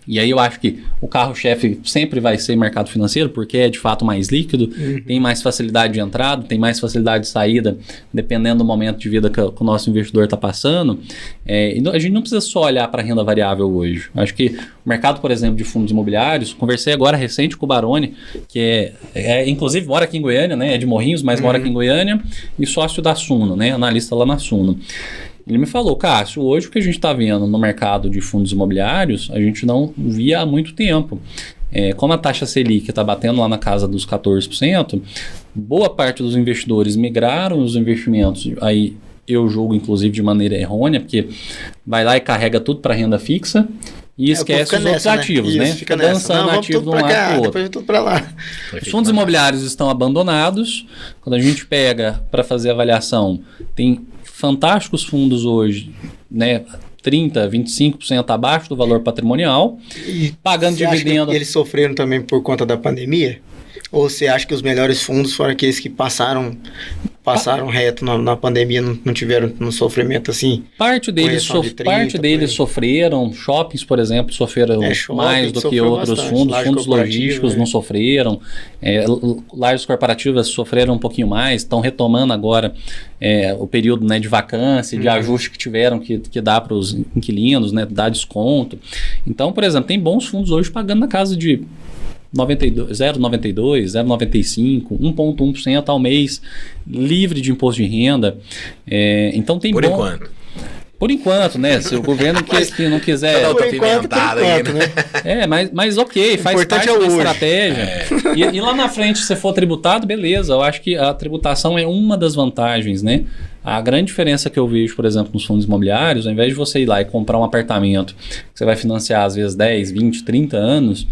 E aí eu acho que o carro-chefe sempre vai ser mercado financeiro, porque é de fato mais líquido, tem mais facilidade de entrada, tem mais facilidade de saída, dependendo do momento de vida que o nosso investidor está passando. E a gente não precisa só olhar para a renda variável hoje. Acho que o mercado, por exemplo, de fundos imobiliários, conversei agora recente com o Baroni, que inclusive mora aqui em Goiânia, né? É de Morrinhos, mas mora aqui em Goiânia, e sócio da Suno, né? Analista lá na Suno. Ele me falou, Cássio, hoje o que a gente está vendo no mercado de fundos imobiliários, a gente não via há muito tempo. Como a taxa Selic está batendo lá na casa dos 14%, boa parte dos investidores migraram os investimentos, aí eu julgo inclusive de maneira errônea, porque vai lá e carrega tudo para renda fixa e esquece os outros ativos, né? Fica dançando ativo de um lado para o outro. Depois tudo para lá. Os fundos imobiliários estão abandonados. Quando a gente pega para fazer avaliação, tem fantásticos fundos hoje, né? 30%, 25% abaixo do valor patrimonial, pagando dividendo. Eles sofreram também por conta da pandemia? Ou você acha que os melhores fundos foram aqueles que passaram reto na pandemia, não tiveram um sofrimento assim? Parte deles sofreram, shoppings, por exemplo, sofreram mais do que outros bastante. Fundos logísticos não sofreram, lajes corporativas sofreram um pouquinho mais, estão retomando agora o período, né, de vacância, de ajuste que tiveram que dar para os inquilinos, né, dar desconto. Então, por exemplo, tem bons fundos hoje pagando na casa de 0,92, 0,95, 1,1% ao mês, livre de imposto de renda. Então tem Por enquanto. Por enquanto, né? Se o governo não quiser... Por enquanto, né? Mas ok, faz parte da estratégia. E lá na frente, se você for tributado, beleza. Eu acho que a tributação é uma das vantagens, né? A grande diferença que eu vejo, por exemplo, nos fundos imobiliários, ao invés de você ir lá e comprar um apartamento que você vai financiar às vezes 10, 20, 30 anos...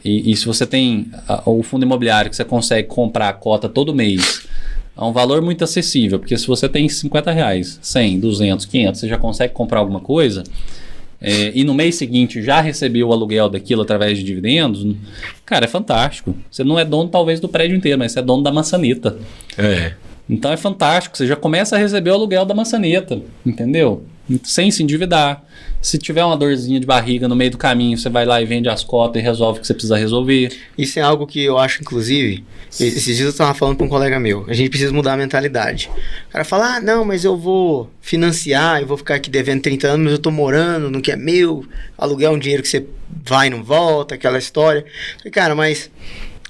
E se você tem o fundo imobiliário que você consegue comprar a cota todo mês, é um valor muito acessível, porque se você tem R$50, 100, 200, 500, você já consegue comprar alguma coisa, e no mês seguinte já recebeu o aluguel daquilo através de dividendos, cara, é fantástico. Você não é dono talvez do prédio inteiro, mas você é dono da maçaneta. Então é fantástico, você já começa a receber o aluguel da maçaneta, entendeu? Sem se endividar. Se tiver uma dorzinha de barriga no meio do caminho, você vai lá e vende as cotas e resolve o que você precisa resolver. Isso é algo que eu acho, inclusive, esses dias eu estava falando com um colega meu, a gente precisa mudar a mentalidade. O cara fala, não, mas eu vou financiar, eu vou ficar aqui devendo 30 anos, mas eu tô morando, não que é meu, aluguel é um dinheiro que você vai e não volta, aquela história. Falei, cara, mas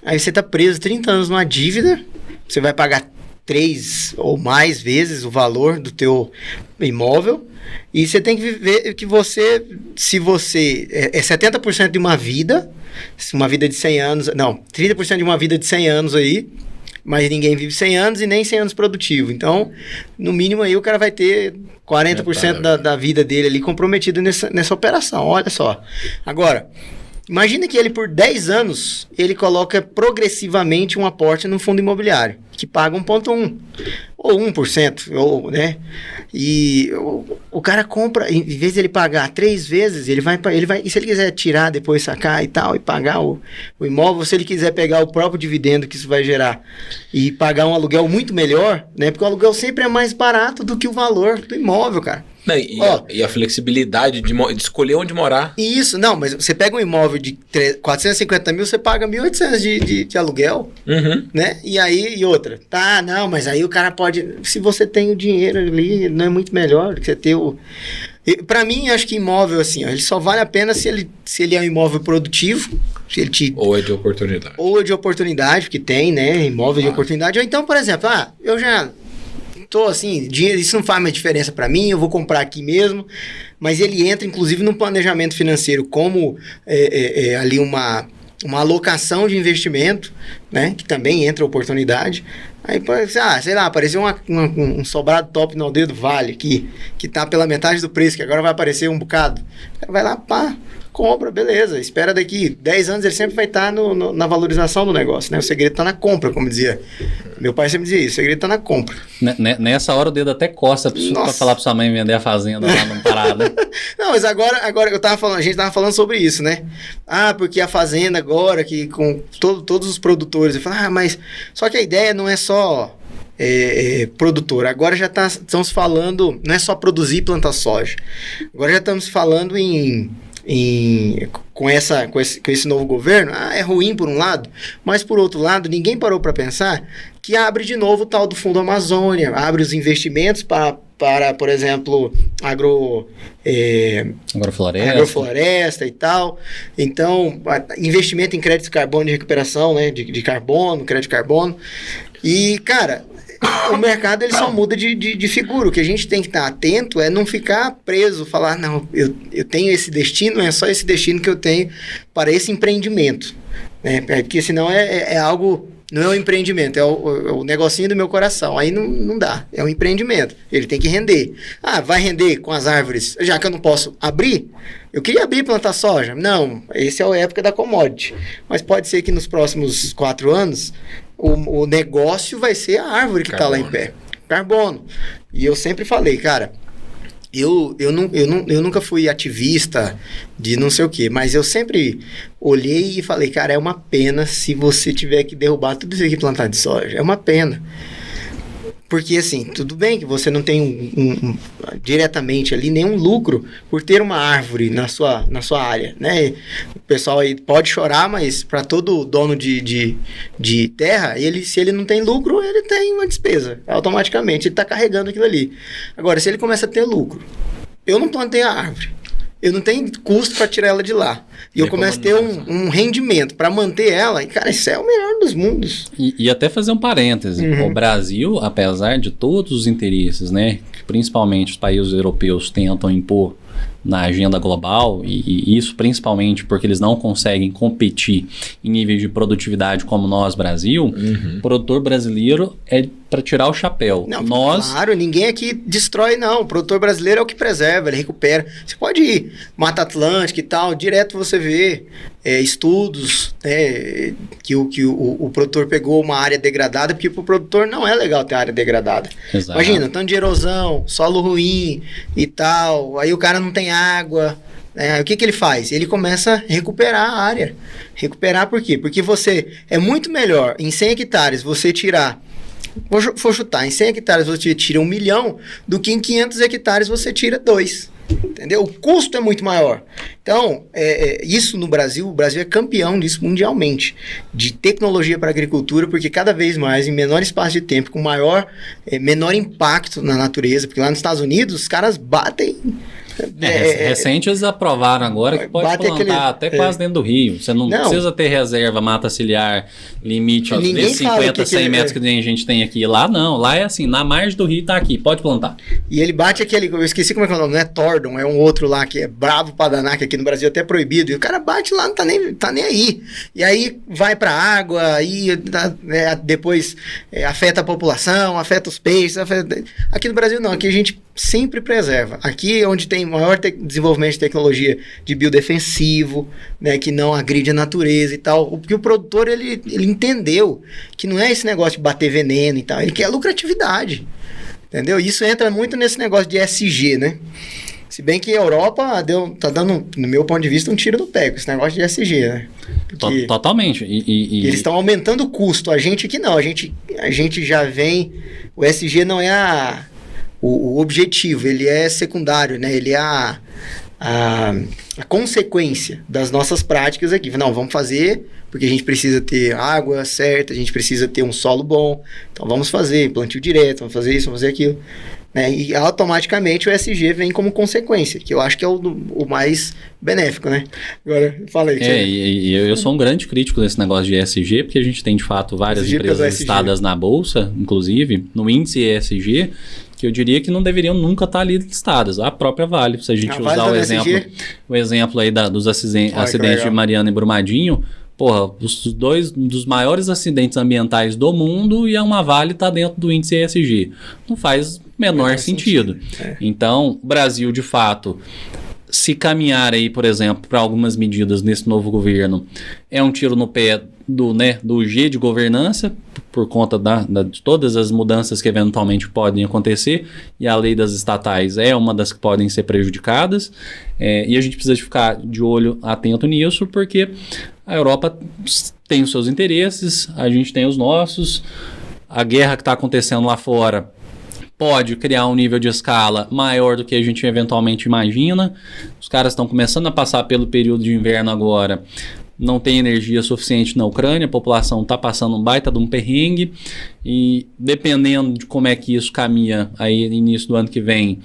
aí você tá preso 30 anos numa dívida, você vai pagar 3 ou mais vezes o valor do teu imóvel, e você tem que viver que se você é 70% de uma vida de 100 anos, não, 30% de uma vida de 100 anos aí, mas ninguém vive 100 anos e nem 100 anos produtivo. Então, no mínimo aí o cara vai ter 40% da vida dele ali comprometido nessa operação, olha só. Agora, imagina que ele por 10 anos, ele coloca progressivamente um aporte no fundo imobiliário, que paga 1,1% ou 1%, ou, né? E o cara compra, em vez de ele pagar 3 vezes, ele vai, e se ele quiser tirar, depois sacar e tal, e pagar o imóvel, se ele quiser pegar o próprio dividendo que isso vai gerar e pagar um aluguel muito melhor, né? Porque o aluguel sempre é mais barato do que o valor do imóvel, cara. E a flexibilidade de escolher onde morar. Isso, não, mas você pega um imóvel de 450 mil, você paga 1.800 de aluguel, né? E aí, e outra, tá, não, mas aí o cara pode, se você tem o dinheiro ali, não é muito melhor do que você ter o... Pra mim, acho que imóvel, assim, ó, ele só vale a pena se ele é um imóvel produtivo, se ele ou é de oportunidade. Ou é de oportunidade, porque tem, né, imóvel de oportunidade. Ou então, por exemplo, eu já... tô assim, dinheiro, isso não faz mais diferença para mim, eu vou comprar aqui mesmo, mas ele entra inclusive num planejamento financeiro como ali uma alocação de investimento, né? Que também entra oportunidade. Aí, sei lá, apareceu um sobrado top no Aldeia do Vale aqui, que tá pela metade do preço, que agora vai aparecer um bocado. Vai lá, pá, compra, beleza. Espera daqui 10 anos, ele sempre vai estar na valorização do negócio, né? O segredo tá na compra, como dizia. Meu pai sempre dizia isso, o segredo tá na compra. Nessa hora o dedo até coça pra falar pra sua mãe vender a fazenda lá no Pará, né? Não, mas agora a gente tava falando sobre isso, né? Ah, porque a fazenda agora, que com todos os produtores, eu falo, mas só que a ideia não é só produtor, agora já estamos falando, não é só produzir e plantar soja, agora já estamos falando com esse novo governo, é ruim por um lado, mas por outro lado, ninguém parou para pensar que abre de novo o tal do Fundo Amazônia, abre os investimentos para por exemplo, agrofloresta e tal. Então, investimento em crédito de carbono de recuperação, né, de carbono, crédito de carbono. E, cara, o mercado ele só muda de figura. O que a gente tem que estar atento é não ficar preso, falar, não, eu tenho esse destino, é só esse destino que eu tenho para esse empreendimento. Né? Porque senão é algo... Não é um empreendimento, é o negocinho do meu coração. Aí não dá, é um empreendimento. Ele tem que render. Ah, vai render com as árvores, já que eu não posso abrir? Eu queria abrir e plantar soja. Não, essa é a época da commodity. Mas pode ser que nos próximos 4 anos, o negócio vai ser a árvore que está lá em pé. Carbono. E eu sempre falei, cara... Eu nunca fui ativista de não sei o quê, mas eu sempre olhei e falei, cara, é uma pena se você tiver que derrubar tudo isso aqui e plantar de soja. É uma pena. Porque, assim, tudo bem que você não tem diretamente ali nenhum lucro por ter uma árvore na sua área, né? O pessoal aí pode chorar, mas para todo dono de terra, se ele não tem lucro, ele tem uma despesa. Automaticamente, ele está carregando aquilo ali. Agora, se ele começa a ter lucro, eu não plantei a árvore. Eu não tenho custo para tirar ela de lá. E eu começo a ter um rendimento para manter ela. E, cara, isso é o melhor dos mundos. E até fazer um parêntese. O Brasil, apesar de todos os interesses, né, que principalmente os países europeus tentam impor na agenda global, e isso principalmente porque eles não conseguem competir em níveis de produtividade como nós, Brasil, o produtor brasileiro é para tirar o chapéu. Não, claro, ninguém aqui destrói, não. O produtor brasileiro é o que preserva, ele recupera. Você pode ir Mata Atlântica e tal, direto você vê estudos que o produtor pegou uma área degradada, porque para o produtor não é legal ter área degradada. Exato. Imagina, tanto de erosão, solo ruim e tal, aí o cara não tem água. O que ele faz? Ele começa a recuperar a área. Recuperar por quê? Porque é muito melhor em 100 hectares você tirar, vou chutar, em 100 hectares você tira 1 milhão, do que em 500 hectares você tira 2. Entendeu? O custo é muito maior. Então, isso no Brasil, o Brasil é campeão disso mundialmente, de tecnologia para a agricultura, porque cada vez mais, em menor espaço de tempo, com menor impacto na natureza, porque lá nos Estados Unidos, os caras batem... Recente eles aprovaram agora que pode plantar até quase dentro do rio. Você não precisa ter reserva, mata ciliar, limite de 50, 100 metros que a gente tem aqui. Lá não, lá é assim, na margem do rio tá aqui, pode plantar. E ele bate aquele, eu esqueci como é que é o nome, não é Tordon, é um outro lá que é bravo pra danar, que aqui no Brasil até é proibido. E o cara bate lá, não tá nem aí. E aí vai pra água, aí depois afeta a população, afeta os peixes. Aqui no Brasil não, aqui a gente sempre preserva. Aqui é onde tem maior desenvolvimento de tecnologia de biodefensivo, né, que não agride a natureza e tal. Porque o produtor, ele entendeu que não é esse negócio de bater veneno e tal, ele quer lucratividade, entendeu? Isso entra muito nesse negócio de ESG, né? Se bem que a Europa tá dando, no meu ponto de vista, um tiro no pé com esse negócio de ESG, né? Porque totalmente. E eles estão aumentando o custo. A gente que não, a gente já vem... O ESG não é o objetivo, ele é secundário, né? Ele é a consequência das nossas práticas aqui. Não, vamos fazer porque a gente precisa ter água certa, a gente precisa ter um solo bom, então vamos fazer plantio direto, vamos fazer isso, vamos fazer aquilo, né? E automaticamente o ESG vem como consequência, que eu acho que é o mais benéfico, né? Agora, fala aí. E eu sou um grande crítico desse negócio de ESG, porque a gente tem de fato várias empresas listadas na bolsa, inclusive no índice ESG, que eu diria que não deveriam nunca estar ali listadas. A própria Vale, se a gente usar o exemplo aí dos acidentes de Mariana e Brumadinho, porra, os dois dos maiores acidentes ambientais do mundo e a Vale está dentro do índice ESG. Não faz menor sentido. Então, o Brasil, de fato, se caminhar aí, por exemplo, para algumas medidas nesse novo governo, é um tiro no pé do G de governança, por conta de todas as mudanças que eventualmente podem acontecer, e a lei das estatais é uma das que podem ser prejudicadas, e a gente precisa de ficar de olho atento nisso, porque a Europa tem os seus interesses, a gente tem os nossos, a guerra que está acontecendo lá fora pode criar um nível de escala maior do que a gente eventualmente imagina. Os caras estão começando a passar pelo período de inverno agora, não tem energia suficiente na Ucrânia, a população está passando um baita de um perrengue, e dependendo de como é que isso caminha aí no início do ano que vem,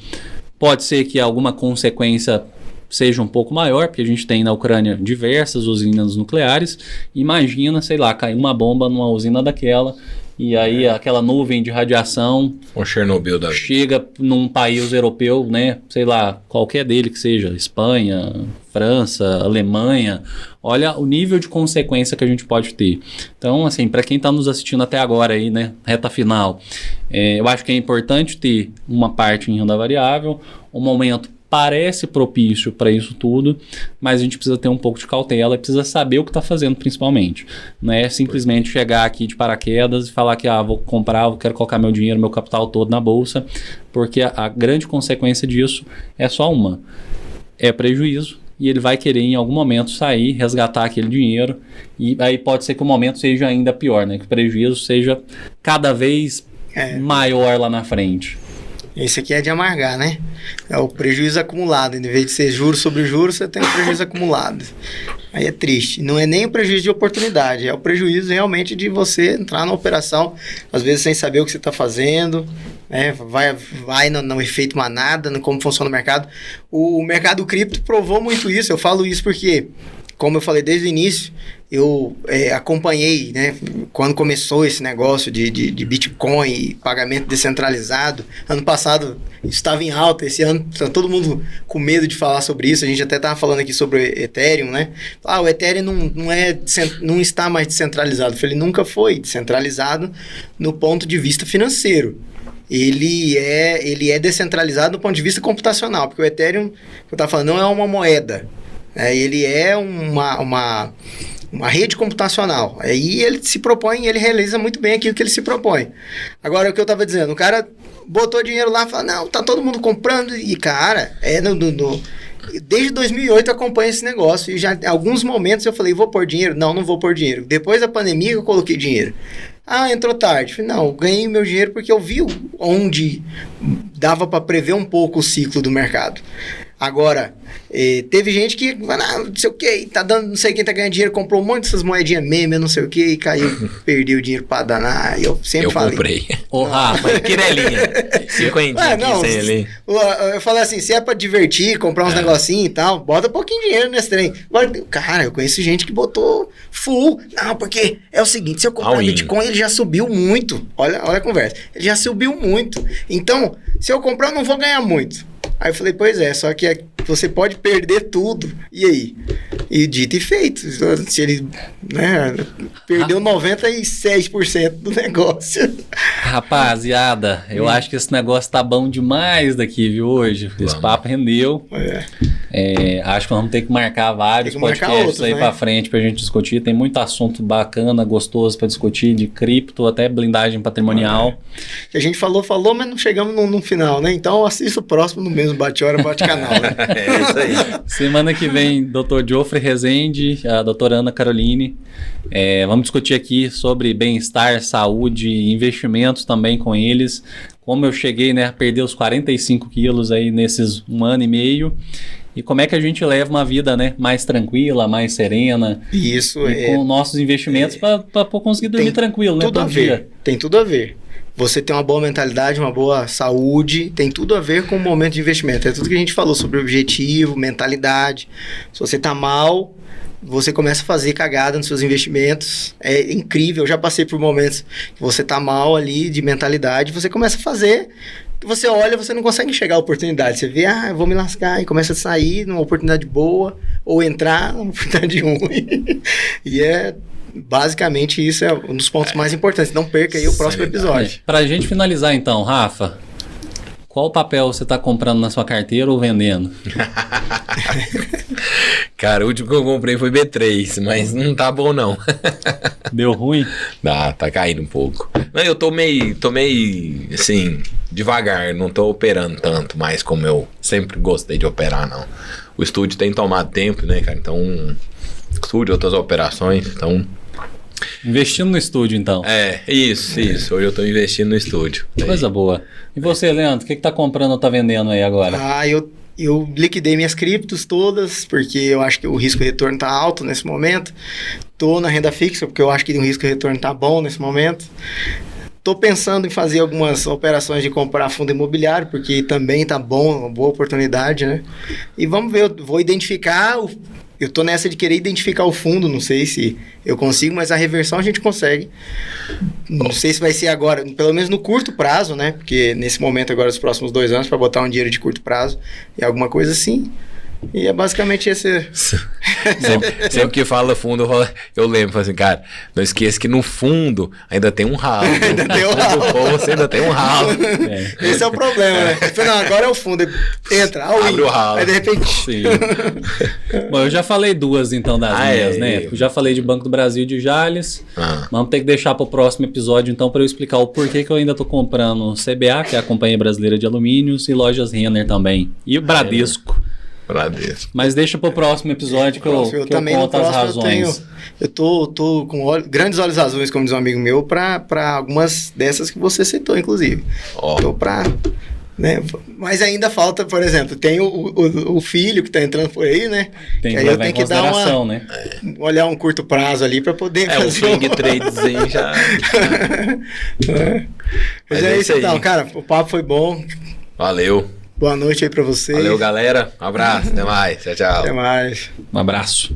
pode ser que alguma consequência seja um pouco maior, porque a gente tem na Ucrânia diversas usinas nucleares. Imagina, sei lá, cair uma bomba numa usina daquela, e aí aquela nuvem de radiação o Chernobyl chega num país europeu, né? Sei lá, qualquer dele que seja, Espanha, França, Alemanha. Olha o nível de consequência que a gente pode ter. Então, assim, para quem está nos assistindo até agora aí, né, reta final, eu acho que é importante ter uma parte em renda variável, um momento parece propício para isso tudo, mas a gente precisa ter um pouco de cautela e precisa saber o que está fazendo, principalmente. Não é simplesmente chegar aqui de paraquedas e falar que vou comprar, quero colocar meu dinheiro, meu capital todo na bolsa, porque a grande consequência disso é só uma: é prejuízo, e ele vai querer em algum momento sair, resgatar aquele dinheiro, e aí pode ser que o momento seja ainda pior, né? Que o prejuízo seja cada vez maior lá na frente. Esse aqui é de amargar, né? É o prejuízo acumulado. Em vez de ser juros sobre juros, você tem um prejuízo acumulado. Aí é triste. Não é nem o prejuízo de oportunidade, é o prejuízo realmente de você entrar na operação, às vezes sem saber o que você está fazendo, né? Vai no efeito manada, no como funciona o mercado. O mercado cripto provou muito isso. Eu falo isso porque, como eu falei desde o início, eu acompanhei, né, quando começou esse negócio de Bitcoin e pagamento descentralizado. Ano passado estava em alta, esse ano está todo mundo com medo de falar sobre isso. A gente até estava falando aqui sobre o Ethereum, né? O Ethereum não está mais descentralizado. Ele nunca foi descentralizado no ponto de vista financeiro. Ele é descentralizado do ponto de vista computacional, porque o Ethereum, que eu estava falando, não é uma moeda. Ele é uma rede computacional. Aí ele se propõe, ele realiza muito bem aquilo que ele se propõe. Agora, o que eu estava dizendo, o cara botou dinheiro lá e falou, não, tá todo mundo comprando, e cara, desde 2008 eu acompanho esse negócio, e já em alguns momentos eu falei, vou pôr dinheiro? Não vou pôr dinheiro. Depois da pandemia eu coloquei dinheiro. Entrou tarde. Falei, não, eu ganhei meu dinheiro porque eu vi onde dava para prever um pouco o ciclo do mercado. Agora, teve gente que, não sei o que, tá dando, não sei quem tá ganhando dinheiro, comprou um monte dessas moedinhas meme, não sei o que, e caiu, perdeu o dinheiro pra danar. Eu sempre falei. Eu comprei. Rafa, Quirelinha. 50 ali. Eu falei assim, se é pra divertir, comprar uns negocinhos e tal, bota um pouquinho de dinheiro nesse trem. Agora, cara, eu conheço gente que botou full. Não, porque é o seguinte, se eu comprar Bitcoin, ele já subiu muito. Olha a conversa. Ele já subiu muito. Então, se eu comprar, eu não vou ganhar muito. Aí eu falei, pois é, só que você pode perder tudo. E aí? E dito e feito. Se ele perdeu 96% do negócio. Rapaziada, eu acho que esse negócio tá bom demais daqui, viu, hoje. Esse papo rendeu. Acho que vamos ter que marcar vários podcasts aí pra frente pra gente discutir. Tem muito assunto bacana, gostoso pra discutir, de cripto, até blindagem patrimonial. A gente falou, mas não chegamos no final, né? Então assista o próximo no mesmo bate-hora, bate-canal, né? É isso aí. Semana que vem, Dr. Geoffrey Rezende, a doutora Ana Caroline. Vamos discutir aqui sobre bem-estar, saúde, investimentos também com eles. Como eu cheguei, a perder os 45 quilos aí nesses 1 ano e meio. E como é que a gente leva uma vida, mais tranquila, mais serena. Isso, com nossos investimentos para conseguir dormir tranquilo, tudo a ver. Tem tudo a ver. Você tem uma boa mentalidade, uma boa saúde, tem tudo a ver com o momento de investimento. É tudo que a gente falou sobre objetivo, mentalidade. Se você tá mal, você começa a fazer cagada nos seus investimentos. É incrível, eu já passei por momentos que você tá mal ali de mentalidade, você começa a fazer, você olha, você não consegue enxergar a oportunidade. Você vê, eu vou me lascar, e começa a sair numa oportunidade boa, ou entrar na oportunidade ruim. E basicamente isso é um dos pontos mais importantes. Não perca aí o próximo episódio. Pra gente finalizar então, Rafa, qual papel você tá comprando na sua carteira ou vendendo? Cara, o último que eu comprei foi B3, mas não tá bom não. Deu ruim? Tá caindo um pouco. Não, eu tô meio, assim, devagar, não tô operando tanto mais como eu sempre gostei de operar, não. O estúdio tem tomado tempo, né, cara? Então, estúdio, outras operações, então... Investindo no estúdio, então. Isso. Hoje eu tô investindo no estúdio. Coisa boa. E você, Leandro, o que tá comprando ou tá vendendo aí agora? Eu liquidei minhas criptos todas, porque eu acho que o risco de retorno tá alto nesse momento. Tô na renda fixa, porque eu acho que o risco de retorno tá bom nesse momento. Tô pensando em fazer algumas operações de comprar fundo imobiliário, porque também tá bom, uma boa oportunidade, né? E vamos ver, eu vou identificar... Eu tô nessa de querer identificar o fundo, não sei se eu consigo, mas a reversão a gente consegue. Não sei se vai ser agora, pelo menos no curto prazo, né? Porque nesse momento agora, os próximos 2 anos, para botar um dinheiro de curto prazo e alguma coisa assim. E é basicamente esse... Sempre que fala fundo, eu lembro, assim, cara, não esqueça que no fundo ainda tem um ralo. Ainda tem um ralo. Você ainda tem um ralo. Esse é o problema, né? Não, agora é o fundo. Entra, abre o ralo. Aí de repente... Sim. Bom, eu já falei duas, então, das minhas, né? Eu já falei de Banco do Brasil e de Jales. Vamos ter que deixar para o próximo episódio, então, para eu explicar o porquê que eu ainda tô comprando CBA, que é a Companhia Brasileira de Alumínios, e Lojas Renner também. E o Bradesco. Mas deixa pro próximo episódio que eu conto as razões. Eu tô com grandes olhos azuis, como diz um amigo meu, para algumas dessas que você citou, inclusive. Tô pra... Né? Mas ainda falta, por exemplo, tem o filho que tá entrando por aí, né? Tem que aí eu tenho que dar né? Olhar um curto prazo ali para poder fazer um swing tradezinho já. Mas é isso então, cara, o papo foi bom. Valeu. Boa noite aí pra vocês. Valeu, galera. Um abraço. Até mais. Tchau. Até mais. Um abraço.